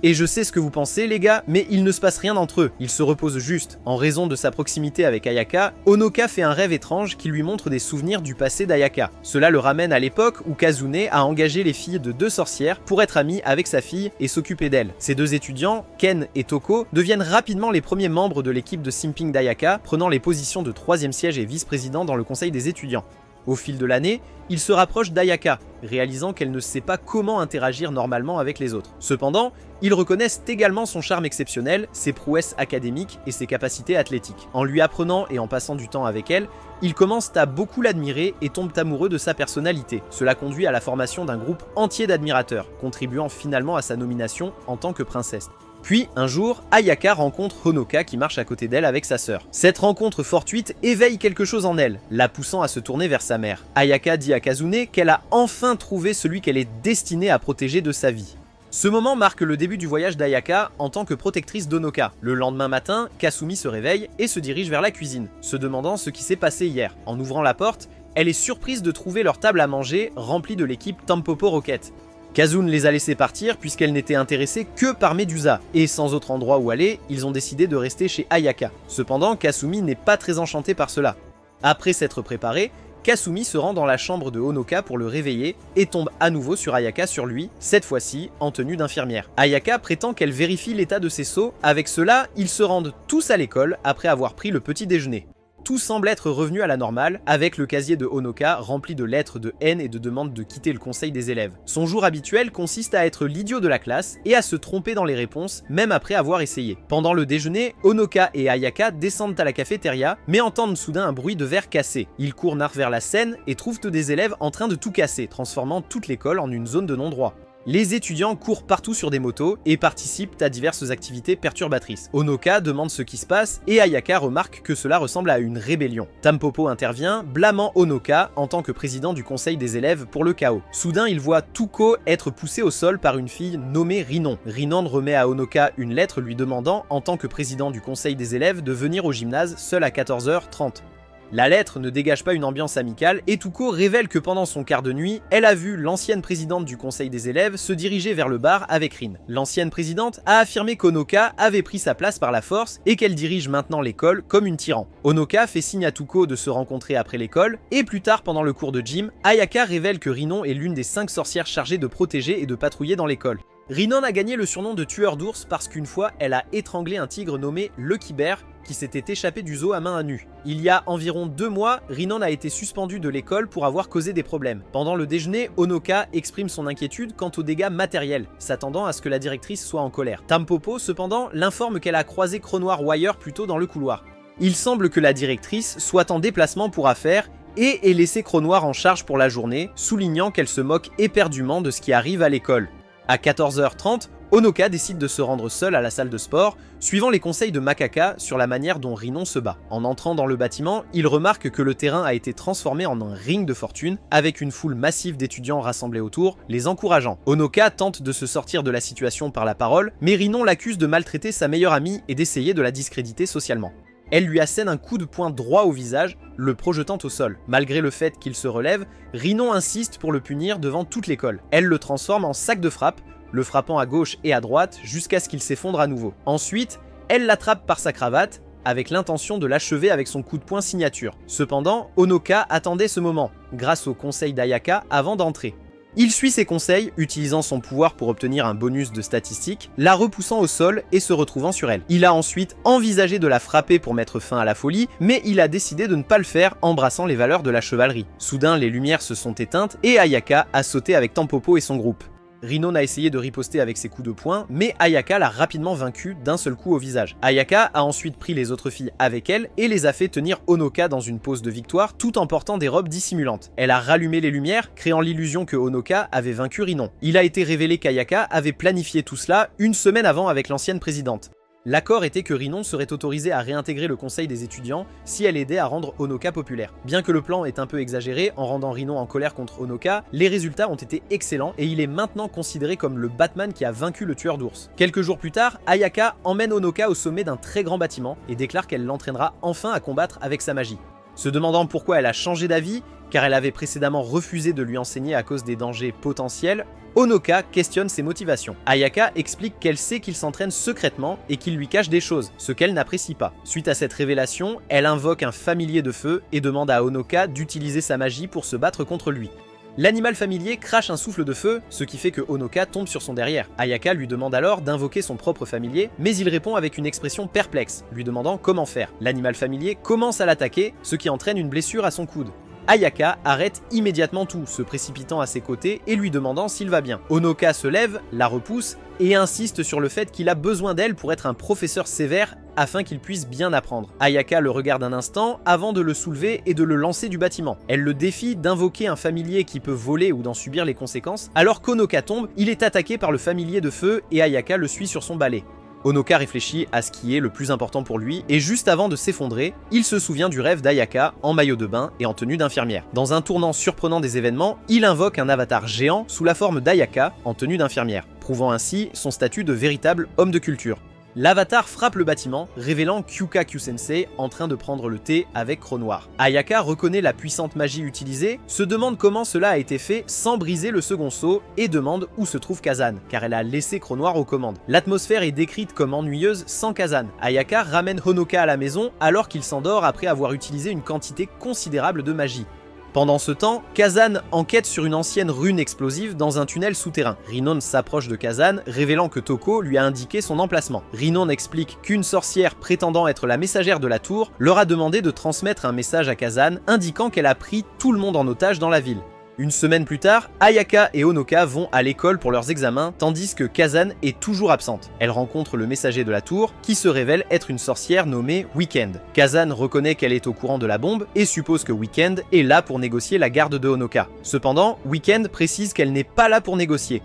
Et je sais ce que vous pensez les gars, mais il ne se passe rien entre eux, ils se reposent juste. En raison de sa proximité avec Ayaka, Honoka fait un rêve étrange qui lui montre des souvenirs du passé d'Ayaka. Cela le ramène à l'époque où Kazune a engagé les filles de 2 sorcières pour être amies avec sa fille et s'occuper d'elle. Ces 2 étudiants, Ken et Toko, deviennent rapidement les premiers membres de l'équipe de simping d'Ayaka, prenant les positions de 3e siège et vice-président dans le conseil des étudiants. Au fil de l'année, il se rapproche d'Ayaka, réalisant qu'elle ne sait pas comment interagir normalement avec les autres. Cependant, ils reconnaissent également son charme exceptionnel, ses prouesses académiques et ses capacités athlétiques. En lui apprenant et en passant du temps avec elle, ils commencent à beaucoup l'admirer et tombent amoureux de sa personnalité. Cela conduit à la formation d'un groupe entier d'admirateurs, contribuant finalement à sa nomination en tant que princesse. Puis, un jour, Ayaka rencontre Honoka qui marche à côté d'elle avec sa sœur. Cette rencontre fortuite éveille quelque chose en elle, la poussant à se tourner vers sa mère. Ayaka dit à Kazune qu'elle a enfin trouvé celui qu'elle est destinée à protéger de sa vie. Ce moment marque le début du voyage d'Ayaka en tant que protectrice d'Honoka. Le lendemain matin, Kasumi se réveille et se dirige vers la cuisine, se demandant ce qui s'est passé hier. En ouvrant la porte, elle est surprise de trouver leur table à manger remplie de l'équipe Tampopo Rocket. Kazune les a laissés partir puisqu'elle n'était intéressée que par Medusa, et sans autre endroit où aller, ils ont décidé de rester chez Ayaka. Cependant, Kasumi n'est pas très enchanté par cela. Après s'être préparé, Kasumi se rend dans la chambre de Honoka pour le réveiller et tombe à nouveau sur Ayaka sur lui, cette fois-ci en tenue d'infirmière. Ayaka prétend qu'elle vérifie l'état de ses sceaux, avec cela, ils se rendent tous à l'école après avoir pris le petit déjeuner. Tout semble être revenu à la normale, avec le casier de Honoka rempli de lettres de haine et de demandes de quitter le conseil des élèves. Son jour habituel consiste à être l'idiot de la classe et à se tromper dans les réponses, même après avoir essayé. Pendant le déjeuner, Honoka et Ayaka descendent à la cafétéria, mais entendent soudain un bruit de verre cassé. Ils courent vers la scène et trouvent des élèves en train de tout casser, transformant toute l'école en une zone de non-droit. Les étudiants courent partout sur des motos et participent à diverses activités perturbatrices. Onoka demande ce qui se passe et Ayaka remarque que cela ressemble à une rébellion. Tampopo intervient, blâmant Onoka en tant que président du conseil des élèves pour le chaos. Soudain, il voit Tuko être poussé au sol par une fille nommée Rinon. Rinon remet à Onoka une lettre lui demandant, en tant que président du conseil des élèves, de venir au gymnase seul à 14h30. La lettre ne dégage pas une ambiance amicale et Tuko révèle que pendant son quart de nuit, elle a vu l'ancienne présidente du conseil des élèves se diriger vers le bar avec Rin. L'ancienne présidente a affirmé qu'Onoka avait pris sa place par la force et qu'elle dirige maintenant l'école comme une tyran. Onoka fait signe à Tuko de se rencontrer après l'école et plus tard pendant le cours de gym, Ayaka révèle que Rinon est l'une des 5 sorcières chargées de protéger et de patrouiller dans l'école. Rinon a gagné le surnom de tueur d'ours parce qu'une fois, elle a étranglé un tigre nommé Lucky Bear qui s'était échappé du zoo à main nue. Il y a environ 2 mois, Rinon a été suspendu de l'école pour avoir causé des problèmes. Pendant le déjeuner, Onoka exprime son inquiétude quant aux dégâts matériels, s'attendant à ce que la directrice soit en colère. Tampopo, cependant, l'informe qu'elle a croisé Cronoir Wire plus tôt dans le couloir. Il semble que la directrice soit en déplacement pour affaires et ait laissé Cronoir en charge pour la journée, soulignant qu'elle se moque éperdument de ce qui arrive à l'école. À 14h30, Onoka décide de se rendre seule à la salle de sport, suivant les conseils de Makaka sur la manière dont Rinon se bat. En entrant dans le bâtiment, il remarque que le terrain a été transformé en un ring de fortune, avec une foule massive d'étudiants rassemblés autour, les encourageant. Onoka tente de se sortir de la situation par la parole, mais Rinon l'accuse de maltraiter sa meilleure amie et d'essayer de la discréditer socialement. Elle lui assène un coup de poing droit au visage, le projetant au sol. Malgré le fait qu'il se relève, Rinon insiste pour le punir devant toute l'école. Elle le transforme en sac de frappe, le frappant à gauche et à droite jusqu'à ce qu'il s'effondre à nouveau. Ensuite, elle l'attrape par sa cravate, avec l'intention de l'achever avec son coup de poing signature. Cependant, Onoka attendait ce moment, grâce au conseil d'Ayaka avant d'entrer. Il suit ses conseils, utilisant son pouvoir pour obtenir un bonus de statistiques, la repoussant au sol et se retrouvant sur elle. Il a ensuite envisagé de la frapper pour mettre fin à la folie, mais il a décidé de ne pas le faire, embrassant les valeurs de la chevalerie. Soudain, les lumières se sont éteintes et Ayaka a sauté avec Tampopo et son groupe. Rinon a essayé de riposter avec ses coups de poing, mais Ayaka l'a rapidement vaincu d'un seul coup au visage. Ayaka a ensuite pris les autres filles avec elle et les a fait tenir Onoka dans une pose de victoire tout en portant des robes dissimulantes. Elle a rallumé les lumières, créant l'illusion que Onoka avait vaincu Rinon. Il a été révélé qu'Ayaka avait planifié tout cela une semaine avant avec l'ancienne présidente. L'accord était que Rinon serait autorisée à réintégrer le conseil des étudiants si elle aidait à rendre Onoka populaire. Bien que le plan est un peu exagéré en rendant Rinon en colère contre Onoka, les résultats ont été excellents et il est maintenant considéré comme le Batman qui a vaincu le tueur d'ours. Quelques jours plus tard, Ayaka emmène Onoka au sommet d'un très grand bâtiment et déclare qu'elle l'entraînera enfin à combattre avec sa magie. Se demandant pourquoi elle a changé d'avis, car elle avait précédemment refusé de lui enseigner à cause des dangers potentiels, Onoka questionne ses motivations. Ayaka explique qu'elle sait qu'il s'entraîne secrètement et qu'il lui cache des choses, ce qu'elle n'apprécie pas. Suite à cette révélation, elle invoque un familier de feu et demande à Onoka d'utiliser sa magie pour se battre contre lui. L'animal familier crache un souffle de feu, ce qui fait que Onoka tombe sur son derrière. Ayaka lui demande alors d'invoquer son propre familier, mais il répond avec une expression perplexe, lui demandant comment faire. L'animal familier commence à l'attaquer, ce qui entraîne une blessure à son coude. Ayaka arrête immédiatement tout, se précipitant à ses côtés et lui demandant s'il va bien. Onoka se lève, la repousse et insiste sur le fait qu'il a besoin d'elle pour être un professeur sévère afin qu'il puisse bien apprendre. Ayaka le regarde un instant avant de le soulever et de le lancer du bâtiment. Elle le défie d'invoquer un familier qui peut voler ou d'en subir les conséquences. Alors qu'Onoka tombe, il est attaqué par le familier de feu et Ayaka le suit sur son balai. Onoka réfléchit à ce qui est le plus important pour lui, et juste avant de s'effondrer, il se souvient du rêve d'Ayaka en maillot de bain et en tenue d'infirmière. Dans un tournant surprenant des événements, il invoque un avatar géant sous la forme d'Ayaka en tenue d'infirmière, prouvant ainsi son statut de véritable homme de culture. L'avatar frappe le bâtiment, révélant Kyuka Q-sensei en train de prendre le thé avec Cronoir. Ayaka reconnaît la puissante magie utilisée, se demande comment cela a été fait sans briser le second sceau et demande où se trouve Kazan, car elle a laissé Cronoir aux commandes. L'atmosphère est décrite comme ennuyeuse sans Kazan. Ayaka ramène Honoka à la maison alors qu'il s'endort après avoir utilisé une quantité considérable de magie. Pendant ce temps, Kazan enquête sur une ancienne rune explosive dans un tunnel souterrain. Rinon s'approche de Kazan, révélant que Toko lui a indiqué son emplacement. Rinon explique qu'une sorcière prétendant être la messagère de la tour leur a demandé de transmettre un message à Kazan indiquant qu'elle a pris tout le monde en otage dans la ville. Une semaine plus tard, Ayaka et Onoka vont à l'école pour leurs examens, tandis que Kazan est toujours absente. Elle rencontre le messager de la tour, qui se révèle être une sorcière nommée Weekend. Kazan reconnaît qu'elle est au courant de la bombe et suppose que Weekend est là pour négocier la garde de Onoka. Cependant, Weekend précise qu'elle n'est pas là pour négocier.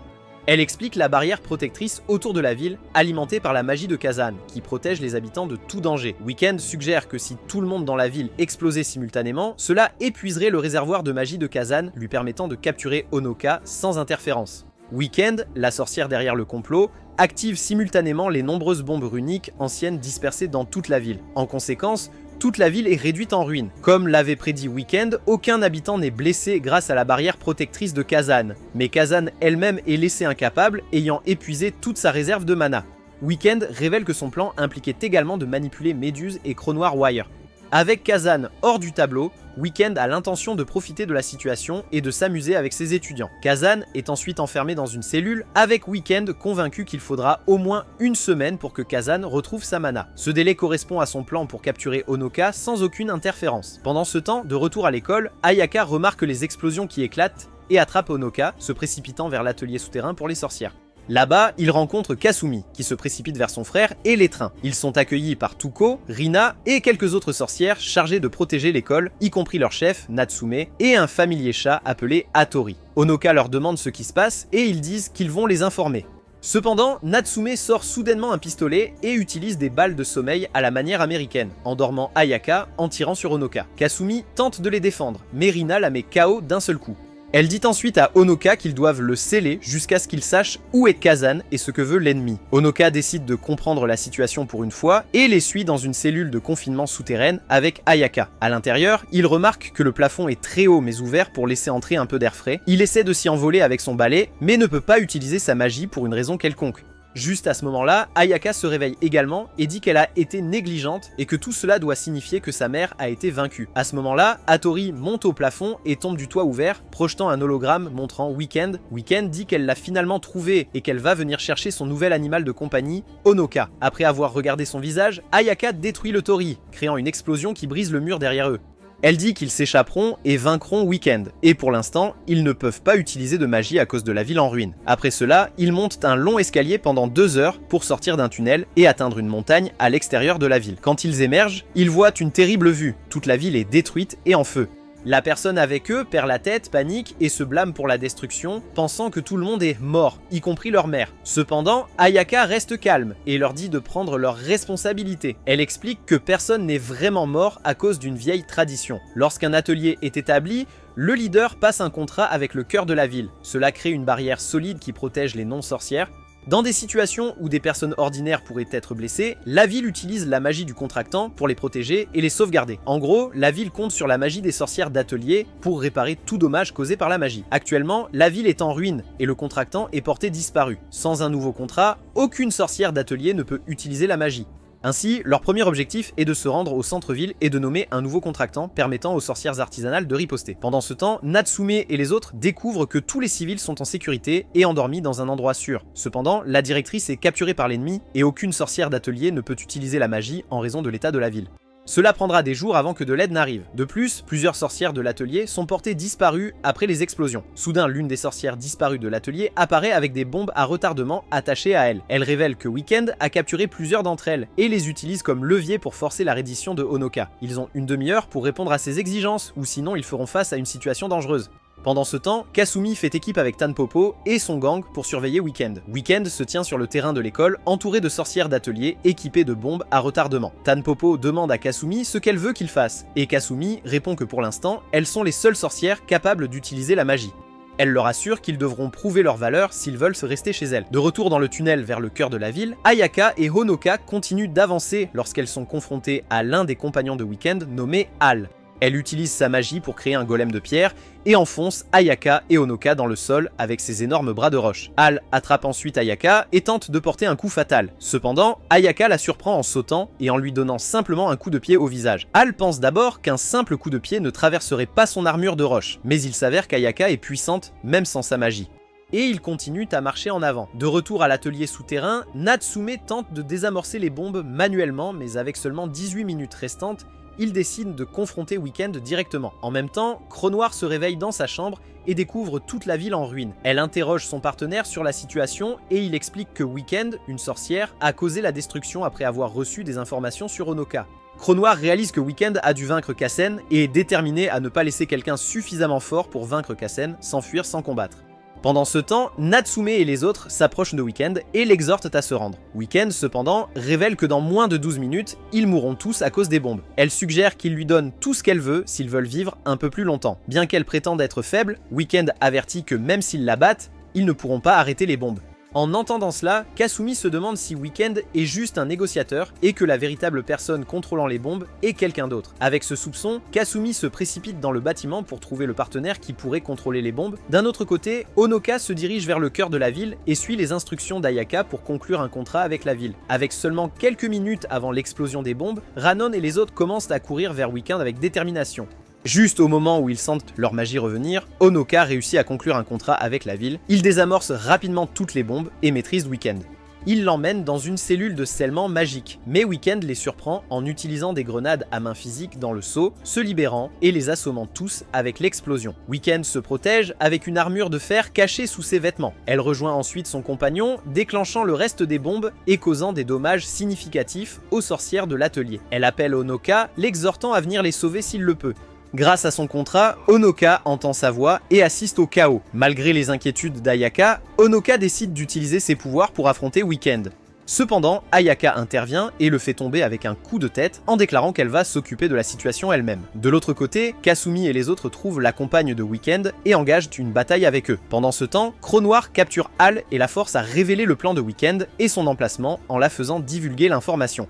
Elle explique la barrière protectrice autour de la ville, alimentée par la magie de Kazan, qui protège les habitants de tout danger. Weekend suggère que si tout le monde dans la ville explosait simultanément, cela épuiserait le réservoir de magie de Kazan, lui permettant de capturer Honoka sans interférence. Weekend, la sorcière derrière le complot, active simultanément les nombreuses bombes runiques anciennes dispersées dans toute la ville. En conséquence, toute la ville est réduite en ruines. Comme l'avait prédit Weekend, aucun habitant n'est blessé grâce à la barrière protectrice de Kazan, mais Kazan elle-même est laissée incapable, ayant épuisé toute sa réserve de mana. Weekend révèle que son plan impliquait également de manipuler Méduse et Chronoir Wire. Avec Kazan hors du tableau, Weekend a l'intention de profiter de la situation et de s'amuser avec ses étudiants. Kazan est ensuite enfermé dans une cellule, avec Weekend convaincu qu'il faudra au moins une semaine pour que Kazan retrouve sa mana. Ce délai correspond à son plan pour capturer Honoka sans aucune interférence. Pendant ce temps, de retour à l'école, Ayaka remarque les explosions qui éclatent et attrape Honoka, se précipitant vers l'atelier souterrain pour les sorcières. Là-bas, il rencontre Kasumi, qui se précipite vers son frère et l'étreint. Ils sont accueillis par Tuko, Rina et quelques autres sorcières chargées de protéger l'école, y compris leur chef, Natsume, et un familier chat appelé Hattori. Honoka leur demande ce qui se passe et ils disent qu'ils vont les informer. Cependant, Natsume sort soudainement un pistolet et utilise des balles de sommeil à la manière américaine, endormant Ayaka en tirant sur Honoka. Kasumi tente de les défendre, mais Rina la met KO d'un seul coup. Elle dit ensuite à Honoka qu'ils doivent le sceller jusqu'à ce qu'il sache où est Kazan et ce que veut l'ennemi. Honoka décide de comprendre la situation pour une fois et les suit dans une cellule de confinement souterraine avec Ayaka. À l'intérieur, il remarque que le plafond est très haut mais ouvert pour laisser entrer un peu d'air frais. Il essaie de s'y envoler avec son balai mais ne peut pas utiliser sa magie pour une raison quelconque. Juste à ce moment-là, Ayaka se réveille également et dit qu'elle a été négligente et que tout cela doit signifier que sa mère a été vaincue. À ce moment-là, Hattori monte au plafond et tombe du toit ouvert, projetant un hologramme montrant Weekend. Weekend dit qu'elle l'a finalement trouvé et qu'elle va venir chercher son nouvel animal de compagnie, Honoka. Après avoir regardé son visage, Ayaka détruit le Tori, créant une explosion qui brise le mur derrière eux. Elle dit qu'ils s'échapperont et vaincront Weekend, et pour l'instant, ils ne peuvent pas utiliser de magie à cause de la ville en ruine. Après cela, ils montent un long escalier pendant 2 heures pour sortir d'un tunnel et atteindre une montagne à l'extérieur de la ville. Quand ils émergent, ils voient une terrible vue, toute la ville est détruite et en feu. La personne avec eux perd la tête, panique et se blâme pour la destruction, pensant que tout le monde est mort, y compris leur mère. Cependant, Ayaka reste calme et leur dit de prendre leurs responsabilités. Elle explique que personne n'est vraiment mort à cause d'une vieille tradition. Lorsqu'un atelier est établi, le leader passe un contrat avec le cœur de la ville. Cela crée une barrière solide qui protège les non-sorcières. Dans des situations où des personnes ordinaires pourraient être blessées, la ville utilise la magie du contractant pour les protéger et les sauvegarder. En gros, la ville compte sur la magie des sorcières d'atelier pour réparer tout dommage causé par la magie. Actuellement, la ville est en ruine et le contractant est porté disparu. Sans un nouveau contrat, aucune sorcière d'atelier ne peut utiliser la magie. Ainsi, leur premier objectif est de se rendre au centre-ville et de nommer un nouveau contractant permettant aux sorcières artisanales de riposter. Pendant ce temps, Natsume et les autres découvrent que tous les civils sont en sécurité et endormis dans un endroit sûr. Cependant, la directrice est capturée par l'ennemi et aucune sorcière d'atelier ne peut utiliser la magie en raison de l'état de la ville. Cela prendra des jours avant que de l'aide n'arrive. De plus, plusieurs sorcières de l'atelier sont portées disparues après les explosions. Soudain, l'une des sorcières disparues de l'atelier apparaît avec des bombes à retardement attachées à elle. Elle révèle que Weekend a capturé plusieurs d'entre elles et les utilise comme levier pour forcer la reddition de Honoka. Ils ont une demi-heure pour répondre à ses exigences, ou sinon ils feront face à une situation dangereuse. Pendant ce temps, Kasumi fait équipe avec Tanpopo et son gang pour surveiller Weekend. Weekend se tient sur le terrain de l'école, entouré de sorcières d'atelier équipées de bombes à retardement. Tanpopo demande à Kasumi ce qu'elle veut qu'il fasse, et Kasumi répond que pour l'instant, elles sont les seules sorcières capables d'utiliser la magie. Elle leur assure qu'ils devront prouver leur valeur s'ils veulent se rester chez elles. De retour dans le tunnel vers le cœur de la ville, Ayaka et Honoka continuent d'avancer lorsqu'elles sont confrontées à l'un des compagnons de Weekend nommé Al. Elle utilise sa magie pour créer un golem de pierre et enfonce Ayaka et Honoka dans le sol avec ses énormes bras de roche. Al attrape ensuite Ayaka et tente de porter un coup fatal. Cependant, Ayaka la surprend en sautant et en lui donnant simplement un coup de pied au visage. Al pense d'abord qu'un simple coup de pied ne traverserait pas son armure de roche, mais il s'avère qu'Ayaka est puissante même sans sa magie. Et ils continuent à marcher en avant. De retour à l'atelier souterrain, Natsume tente de désamorcer les bombes manuellement, mais avec seulement 18 minutes restantes, il décide de confronter Weekend directement. En même temps, Chronoir se réveille dans sa chambre et découvre toute la ville en ruine. Elle interroge son partenaire sur la situation et il explique que Weekend, une sorcière, a causé la destruction après avoir reçu des informations sur Honoka. Chronoir réalise que Weekend a dû vaincre Kassen et est déterminé à ne pas laisser quelqu'un suffisamment fort pour vaincre Kassen, s'enfuir sans combattre. Pendant ce temps, Natsume et les autres s'approchent de Weekend et l'exhortent à se rendre. Weekend, cependant, révèle que dans moins de 12 minutes, ils mourront tous à cause des bombes. Elle suggère qu'il lui donne tout ce qu'elle veut s'ils veulent vivre un peu plus longtemps. Bien qu'elle prétende être faible, Weekend avertit que même s'ils la battent, ils ne pourront pas arrêter les bombes. En entendant cela, Kasumi se demande si Weekend est juste un négociateur et que la véritable personne contrôlant les bombes est quelqu'un d'autre. Avec ce soupçon, Kasumi se précipite dans le bâtiment pour trouver le partenaire qui pourrait contrôler les bombes. D'un autre côté, Honoka se dirige vers le cœur de la ville et suit les instructions d'Ayaka pour conclure un contrat avec la ville. Avec seulement quelques minutes avant l'explosion des bombes, Ranon et les autres commencent à courir vers Weekend avec détermination. Juste au moment où ils sentent leur magie revenir, Honoka réussit à conclure un contrat avec la ville. Il désamorce rapidement toutes les bombes et maîtrise Weekend. Il l'emmène dans une cellule de scellement magique, mais Weekend les surprend en utilisant des grenades à main physique dans le seau, se libérant et les assommant tous avec l'explosion. Weekend se protège avec une armure de fer cachée sous ses vêtements. Elle rejoint ensuite son compagnon, déclenchant le reste des bombes et causant des dommages significatifs aux sorcières de l'atelier. Elle appelle Honoka, l'exhortant à venir les sauver s'il le peut. Grâce à son contrat, Honoka entend sa voix et assiste au chaos. Malgré les inquiétudes d'Ayaka, Honoka décide d'utiliser ses pouvoirs pour affronter Weekend. Cependant, Ayaka intervient et le fait tomber avec un coup de tête en déclarant qu'elle va s'occuper de la situation elle-même. De l'autre côté, Kasumi et les autres trouvent la compagne de Weekend et engagent une bataille avec eux. Pendant ce temps, Cronoir capture Hal et la force à révéler le plan de Weekend et son emplacement en la faisant divulguer l'information.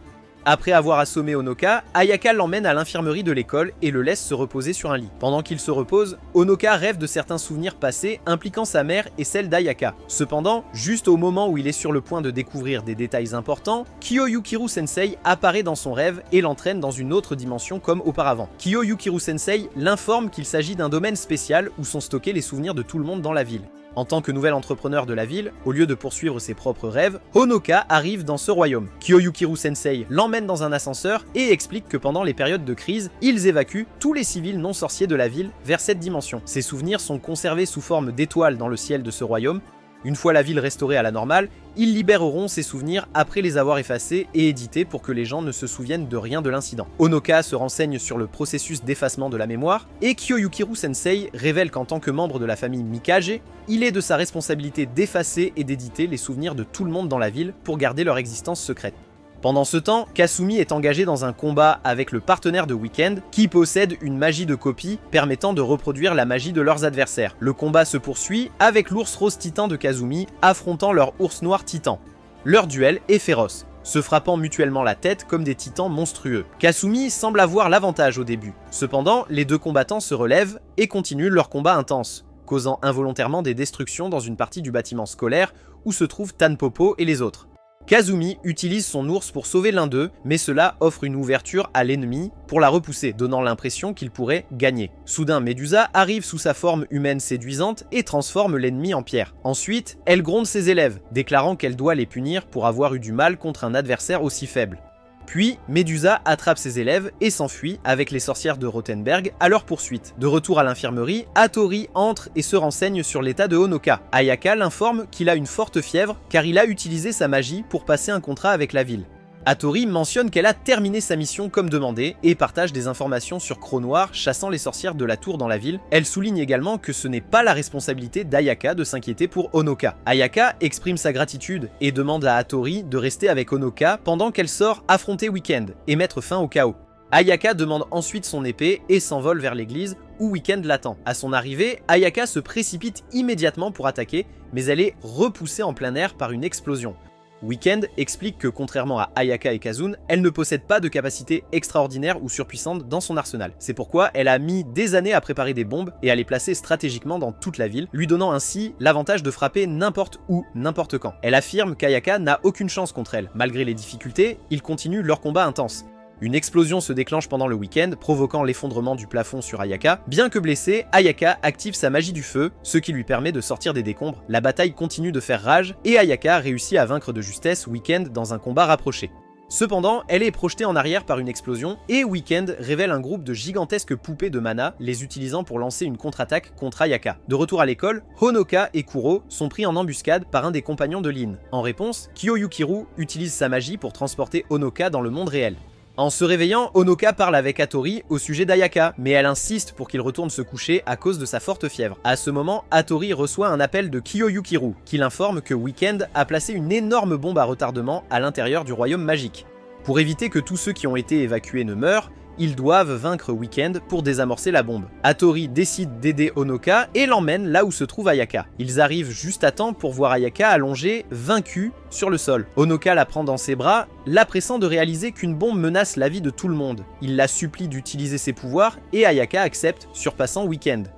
Après avoir assommé Honoka, Ayaka l'emmène à l'infirmerie de l'école et le laisse se reposer sur un lit. Pendant qu'il se repose, Honoka rêve de certains souvenirs passés impliquant sa mère et celle d'Ayaka. Cependant, juste au moment où il est sur le point de découvrir des détails importants, Kiyoyukiru Sensei apparaît dans son rêve et l'entraîne dans une autre dimension comme auparavant. Kiyoyukiru Sensei l'informe qu'il s'agit d'un domaine spécial où sont stockés les souvenirs de tout le monde dans la ville. En tant que nouvel entrepreneur de la ville, au lieu de poursuivre ses propres rêves, Honoka arrive dans ce royaume. Kiyoyukiru Sensei l'emmène dans un ascenseur et explique que pendant les périodes de crise, ils évacuent tous les civils non sorciers de la ville vers cette dimension. Ces souvenirs sont conservés sous forme d'étoiles dans le ciel de ce royaume. Une fois la ville restaurée à la normale, ils libéreront ces souvenirs après les avoir effacés et édités pour que les gens ne se souviennent de rien de l'incident. Honoka se renseigne sur le processus d'effacement de la mémoire et Kiyoyukiru Sensei révèle qu'en tant que membre de la famille Mikage, il est de sa responsabilité d'effacer et d'éditer les souvenirs de tout le monde dans la ville pour garder leur existence secrète. Pendant ce temps, Kasumi est engagé dans un combat avec le partenaire de Weekend qui possède une magie de copie permettant de reproduire la magie de leurs adversaires. Le combat se poursuit avec l'ours rose titan de Kazumi affrontant leur ours noir titan. Leur duel est féroce, se frappant mutuellement la tête comme des titans monstrueux. Kasumi semble avoir l'avantage au début. Cependant, les deux combattants se relèvent et continuent leur combat intense, causant involontairement des destructions dans une partie du bâtiment scolaire où se trouvent Tanpopo et les autres. Kazumi utilise son ours pour sauver l'un d'eux, mais cela offre une ouverture à l'ennemi pour la repousser, donnant l'impression qu'il pourrait gagner. Soudain, Medusa arrive sous sa forme humaine séduisante et transforme l'ennemi en pierre. Ensuite, elle gronde ses élèves, déclarant qu'elle doit les punir pour avoir eu du mal contre un adversaire aussi faible. Puis, Medusa attrape ses élèves et s'enfuit avec les sorcières de Rothenberg à leur poursuite. De retour à l'infirmerie, Hattori entre et se renseigne sur l'état de Honoka. Ayaka l'informe qu'il a une forte fièvre car il a utilisé sa magie pour passer un contrat avec la ville. Hattori mentionne qu'elle a terminé sa mission comme demandé et partage des informations sur Cronoir chassant les sorcières de la tour dans la ville. Elle souligne également que ce n'est pas la responsabilité d'Ayaka de s'inquiéter pour Honoka. Ayaka exprime sa gratitude et demande à Hattori de rester avec Honoka pendant qu'elle sort affronter Weekend et mettre fin au chaos. Ayaka demande ensuite son épée et s'envole vers l'église où Weekend l'attend. À son arrivée, Ayaka se précipite immédiatement pour attaquer, mais elle est repoussée en plein air par une explosion. Weekend explique que contrairement à Ayaka et Kazun, elle ne possède pas de capacité extraordinaire ou surpuissante dans son arsenal. C'est pourquoi elle a mis des années à préparer des bombes et à les placer stratégiquement dans toute la ville, lui donnant ainsi l'avantage de frapper n'importe où, n'importe quand. Elle affirme qu'Ayaka n'a aucune chance contre elle. Malgré les difficultés, ils continuent leur combat intense. Une explosion se déclenche pendant le week-end, provoquant l'effondrement du plafond sur Ayaka. Bien que blessée, Ayaka active sa magie du feu, ce qui lui permet de sortir des décombres. La bataille continue de faire rage, et Ayaka réussit à vaincre de justesse Weekend dans un combat rapproché. Cependant, elle est projetée en arrière par une explosion, et Weekend révèle un groupe de gigantesques poupées de mana, les utilisant pour lancer une contre-attaque contre Ayaka. De retour à l'école, Honoka et Kuro sont pris en embuscade par un des compagnons de Lin. En réponse, Kiyoyukiru utilise sa magie pour transporter Honoka dans le monde réel. En se réveillant, Honoka parle avec Hattori au sujet d'Ayaka, mais elle insiste pour qu'il retourne se coucher à cause de sa forte fièvre. À ce moment, Hattori reçoit un appel de Kyoyukiru, qui l'informe que Weekend a placé une énorme bombe à retardement à l'intérieur du royaume magique. Pour éviter que tous ceux qui ont été évacués ne meurent, ils doivent vaincre Weekend pour désamorcer la bombe. Hattori décide d'aider Honoka et l'emmène là où se trouve Ayaka. Ils arrivent juste à temps pour voir Ayaka allongée, vaincue, sur le sol. Honoka la prend dans ses bras, la pressant de réaliser qu'une bombe menace la vie de tout le monde. Il la supplie d'utiliser ses pouvoirs et Ayaka accepte, surpassant Weekend.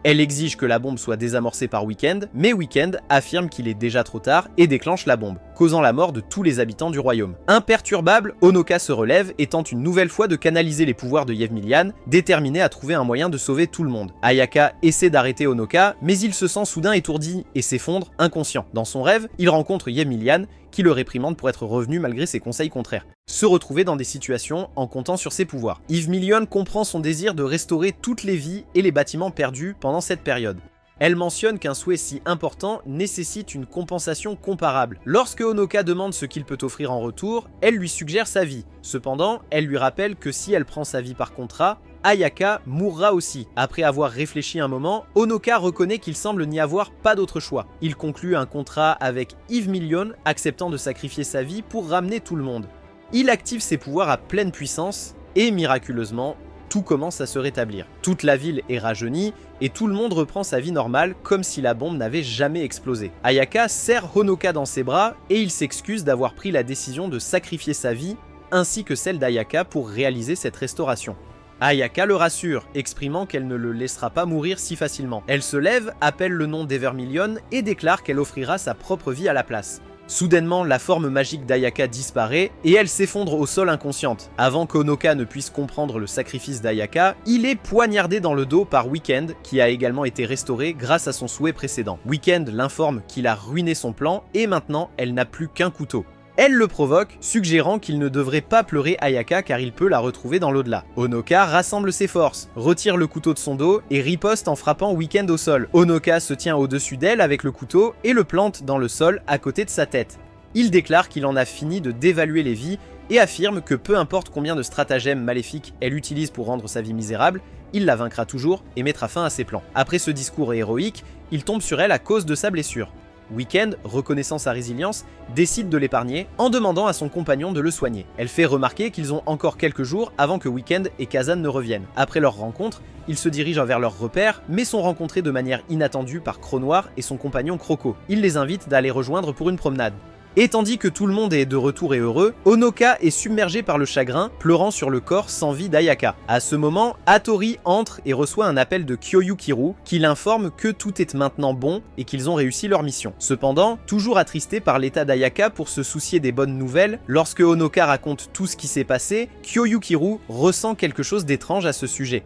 Elle exige que la bombe soit désamorcée par Weekend, mais Weekend affirme qu'il est déjà trop tard et déclenche la bombe, causant la mort de tous les habitants du royaume. Imperturbable, Honoka se relève et tente une nouvelle fois de canaliser les pouvoirs de Yevmilian, déterminé à trouver un moyen de sauver tout le monde. Ayaka essaie d'arrêter Honoka, mais il se sent soudain étourdi et s'effondre, inconscient. Dans son rêve, il rencontre Yevmilian, qui le réprimande pour être revenu malgré ses conseils contraires. Se retrouver dans des situations en comptant sur ses pouvoirs. Yevmilian comprend son désir de restaurer toutes les vies et les bâtiments perdus pendant cette période. Elle mentionne qu'un souhait si important nécessite une compensation comparable. Lorsque Honoka demande ce qu'il peut offrir en retour, elle lui suggère sa vie. Cependant, elle lui rappelle que si elle prend sa vie par contrat, Ayaka mourra aussi. Après avoir réfléchi un moment, Honoka reconnaît qu'il semble n'y avoir pas d'autre choix. Il conclut un contrat avec Yevmilian, acceptant de sacrifier sa vie pour ramener tout le monde. Il active ses pouvoirs à pleine puissance et miraculeusement, tout commence à se rétablir. Toute la ville est rajeunie et tout le monde reprend sa vie normale comme si la bombe n'avait jamais explosé. Ayaka serre Honoka dans ses bras et il s'excuse d'avoir pris la décision de sacrifier sa vie ainsi que celle d'Ayaka pour réaliser cette restauration. Ayaka le rassure, exprimant qu'elle ne le laissera pas mourir si facilement. Elle se lève, appelle le nom d'Evermilion et déclare qu'elle offrira sa propre vie à la place. Soudainement, la forme magique d'Ayaka disparaît et elle s'effondre au sol inconsciente. Avant qu'Honoka ne puisse comprendre le sacrifice d'Ayaka, il est poignardé dans le dos par Weekend, qui a également été restauré grâce à son souhait précédent. Weekend l'informe qu'il a ruiné son plan et maintenant elle n'a plus qu'un couteau. Elle le provoque, suggérant qu'il ne devrait pas pleurer Ayaka car il peut la retrouver dans l'au-delà. Honoka rassemble ses forces, retire le couteau de son dos et riposte en frappant Weekend au sol. Honoka se tient au-dessus d'elle avec le couteau et le plante dans le sol à côté de sa tête. Il déclare qu'il en a fini de dévaluer les vies et affirme que peu importe combien de stratagèmes maléfiques elle utilise pour rendre sa vie misérable, il la vaincra toujours et mettra fin à ses plans. Après ce discours héroïque, il tombe sur elle à cause de sa blessure. Weekend, reconnaissant sa résilience, décide de l'épargner en demandant à son compagnon de le soigner. Elle fait remarquer qu'ils ont encore quelques jours avant que Weekend et Kazan ne reviennent. Après leur rencontre, ils se dirigent vers leur repère, mais sont rencontrés de manière inattendue par Cronoir et son compagnon Croco. Il les invite d'aller rejoindre pour une promenade. Et tandis que tout le monde est de retour et heureux, Honoka est submergé par le chagrin, pleurant sur le corps sans vie d'Ayaka. À ce moment, Hattori entre et reçoit un appel de Kyoyukiru qui l'informe que tout est maintenant bon et qu'ils ont réussi leur mission. Cependant, toujours attristé par l'état d'Ayaka pour se soucier des bonnes nouvelles, lorsque Honoka raconte tout ce qui s'est passé, Kyoyukiru ressent quelque chose d'étrange à ce sujet.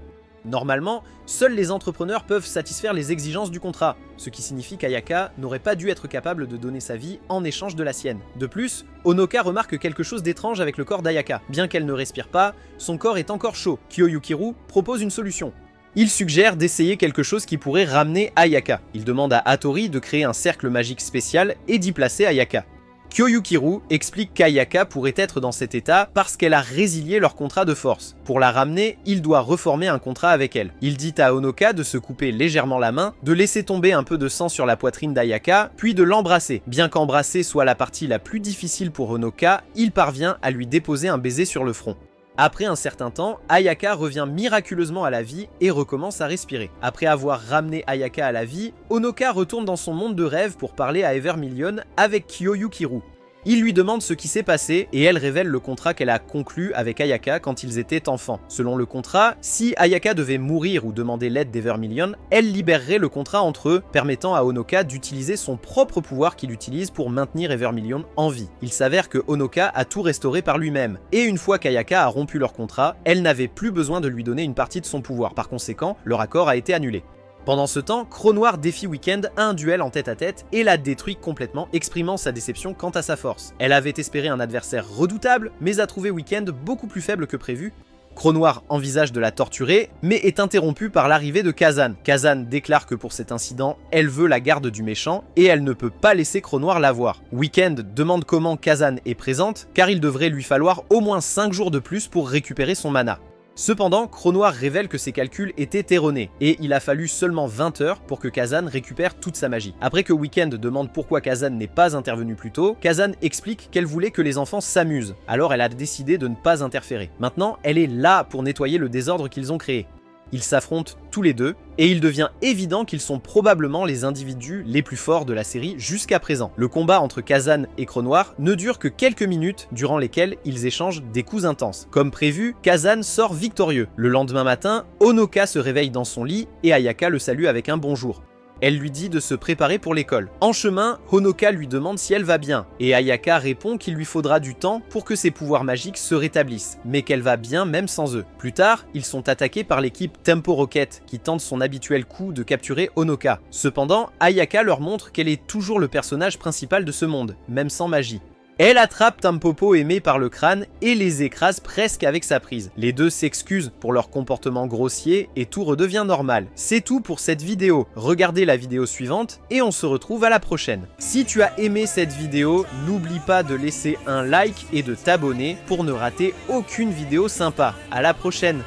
Normalement, seuls les entrepreneurs peuvent satisfaire les exigences du contrat, ce qui signifie qu'Ayaka n'aurait pas dû être capable de donner sa vie en échange de la sienne. De plus, Honoka remarque quelque chose d'étrange avec le corps d'Ayaka. Bien qu'elle ne respire pas, son corps est encore chaud. Kyoyukiru propose une solution. Il suggère d'essayer quelque chose qui pourrait ramener Ayaka. Il demande à Hattori de créer un cercle magique spécial et d'y placer Ayaka. Kyoyukiru explique qu'Ayaka pourrait être dans cet état parce qu'elle a résilié leur contrat de force. Pour la ramener, il doit reformer un contrat avec elle. Il dit à Honoka de se couper légèrement la main, de laisser tomber un peu de sang sur la poitrine d'Ayaka, puis de l'embrasser. Bien qu'embrasser soit la partie la plus difficile pour Honoka, il parvient à lui déposer un baiser sur le front. Après un certain temps, Ayaka revient miraculeusement à la vie et recommence à respirer. Après avoir ramené Ayaka à la vie, Honoka retourne dans son monde de rêve pour parler à Evermilion avec Kyoyukiru. Il lui demande ce qui s'est passé et elle révèle le contrat qu'elle a conclu avec Ayaka quand ils étaient enfants. Selon le contrat, si Ayaka devait mourir ou demander l'aide d'Evermilion, elle libérerait le contrat entre eux, permettant à Honoka d'utiliser son propre pouvoir qu'il utilise pour maintenir Evermilion en vie. Il s'avère que Honoka a tout restauré par lui-même, et une fois qu'Ayaka a rompu leur contrat, elle n'avait plus besoin de lui donner une partie de son pouvoir. Par conséquent, leur accord a été annulé. Pendant ce temps, Cronoir défie Weekend à un duel en tête-à-tête et la détruit complètement, exprimant sa déception quant à sa force. Elle avait espéré un adversaire redoutable, mais a trouvé Weekend beaucoup plus faible que prévu. Cronoir envisage de la torturer, mais est interrompu par l'arrivée de Kazan. Kazan déclare que pour cet incident, elle veut la garde du méchant et elle ne peut pas laisser Cronoir la voir. Weekend demande comment Kazan est présente, car il devrait lui falloir au moins 5 jours de plus pour récupérer son mana. Cependant, Cronoir révèle que ses calculs étaient erronés, et il a fallu seulement 20 heures pour que Kazan récupère toute sa magie. Après que Weekend demande pourquoi Kazan n'est pas intervenu plus tôt, Kazan explique qu'elle voulait que les enfants s'amusent, alors elle a décidé de ne pas interférer. Maintenant, elle est là pour nettoyer le désordre qu'ils ont créé. Ils s'affrontent tous les deux, et il devient évident qu'ils sont probablement les individus les plus forts de la série jusqu'à présent. Le combat entre Kazan et Cronoir ne dure que quelques minutes, durant lesquelles ils échangent des coups intenses. Comme prévu, Kazan sort victorieux. Le lendemain matin, Honoka se réveille dans son lit, et Ayaka le salue avec un bonjour. Elle lui dit de se préparer pour l'école. En chemin, Honoka lui demande si elle va bien, et Ayaka répond qu'il lui faudra du temps pour que ses pouvoirs magiques se rétablissent, mais qu'elle va bien même sans eux. Plus tard, ils sont attaqués par l'équipe Tempo Rocket, qui tente son habituel coup de capturer Honoka. Cependant, Ayaka leur montre qu'elle est toujours le personnage principal de ce monde, même sans magie. Elle attrape Tampopo aimé par le crâne et les écrase presque avec sa prise. Les deux s'excusent pour leur comportement grossier et tout redevient normal. C'est tout pour cette vidéo. Regardez la vidéo suivante et on se retrouve à la prochaine. Si tu as aimé cette vidéo, n'oublie pas de laisser un like et de t'abonner pour ne rater aucune vidéo sympa. À la prochaine!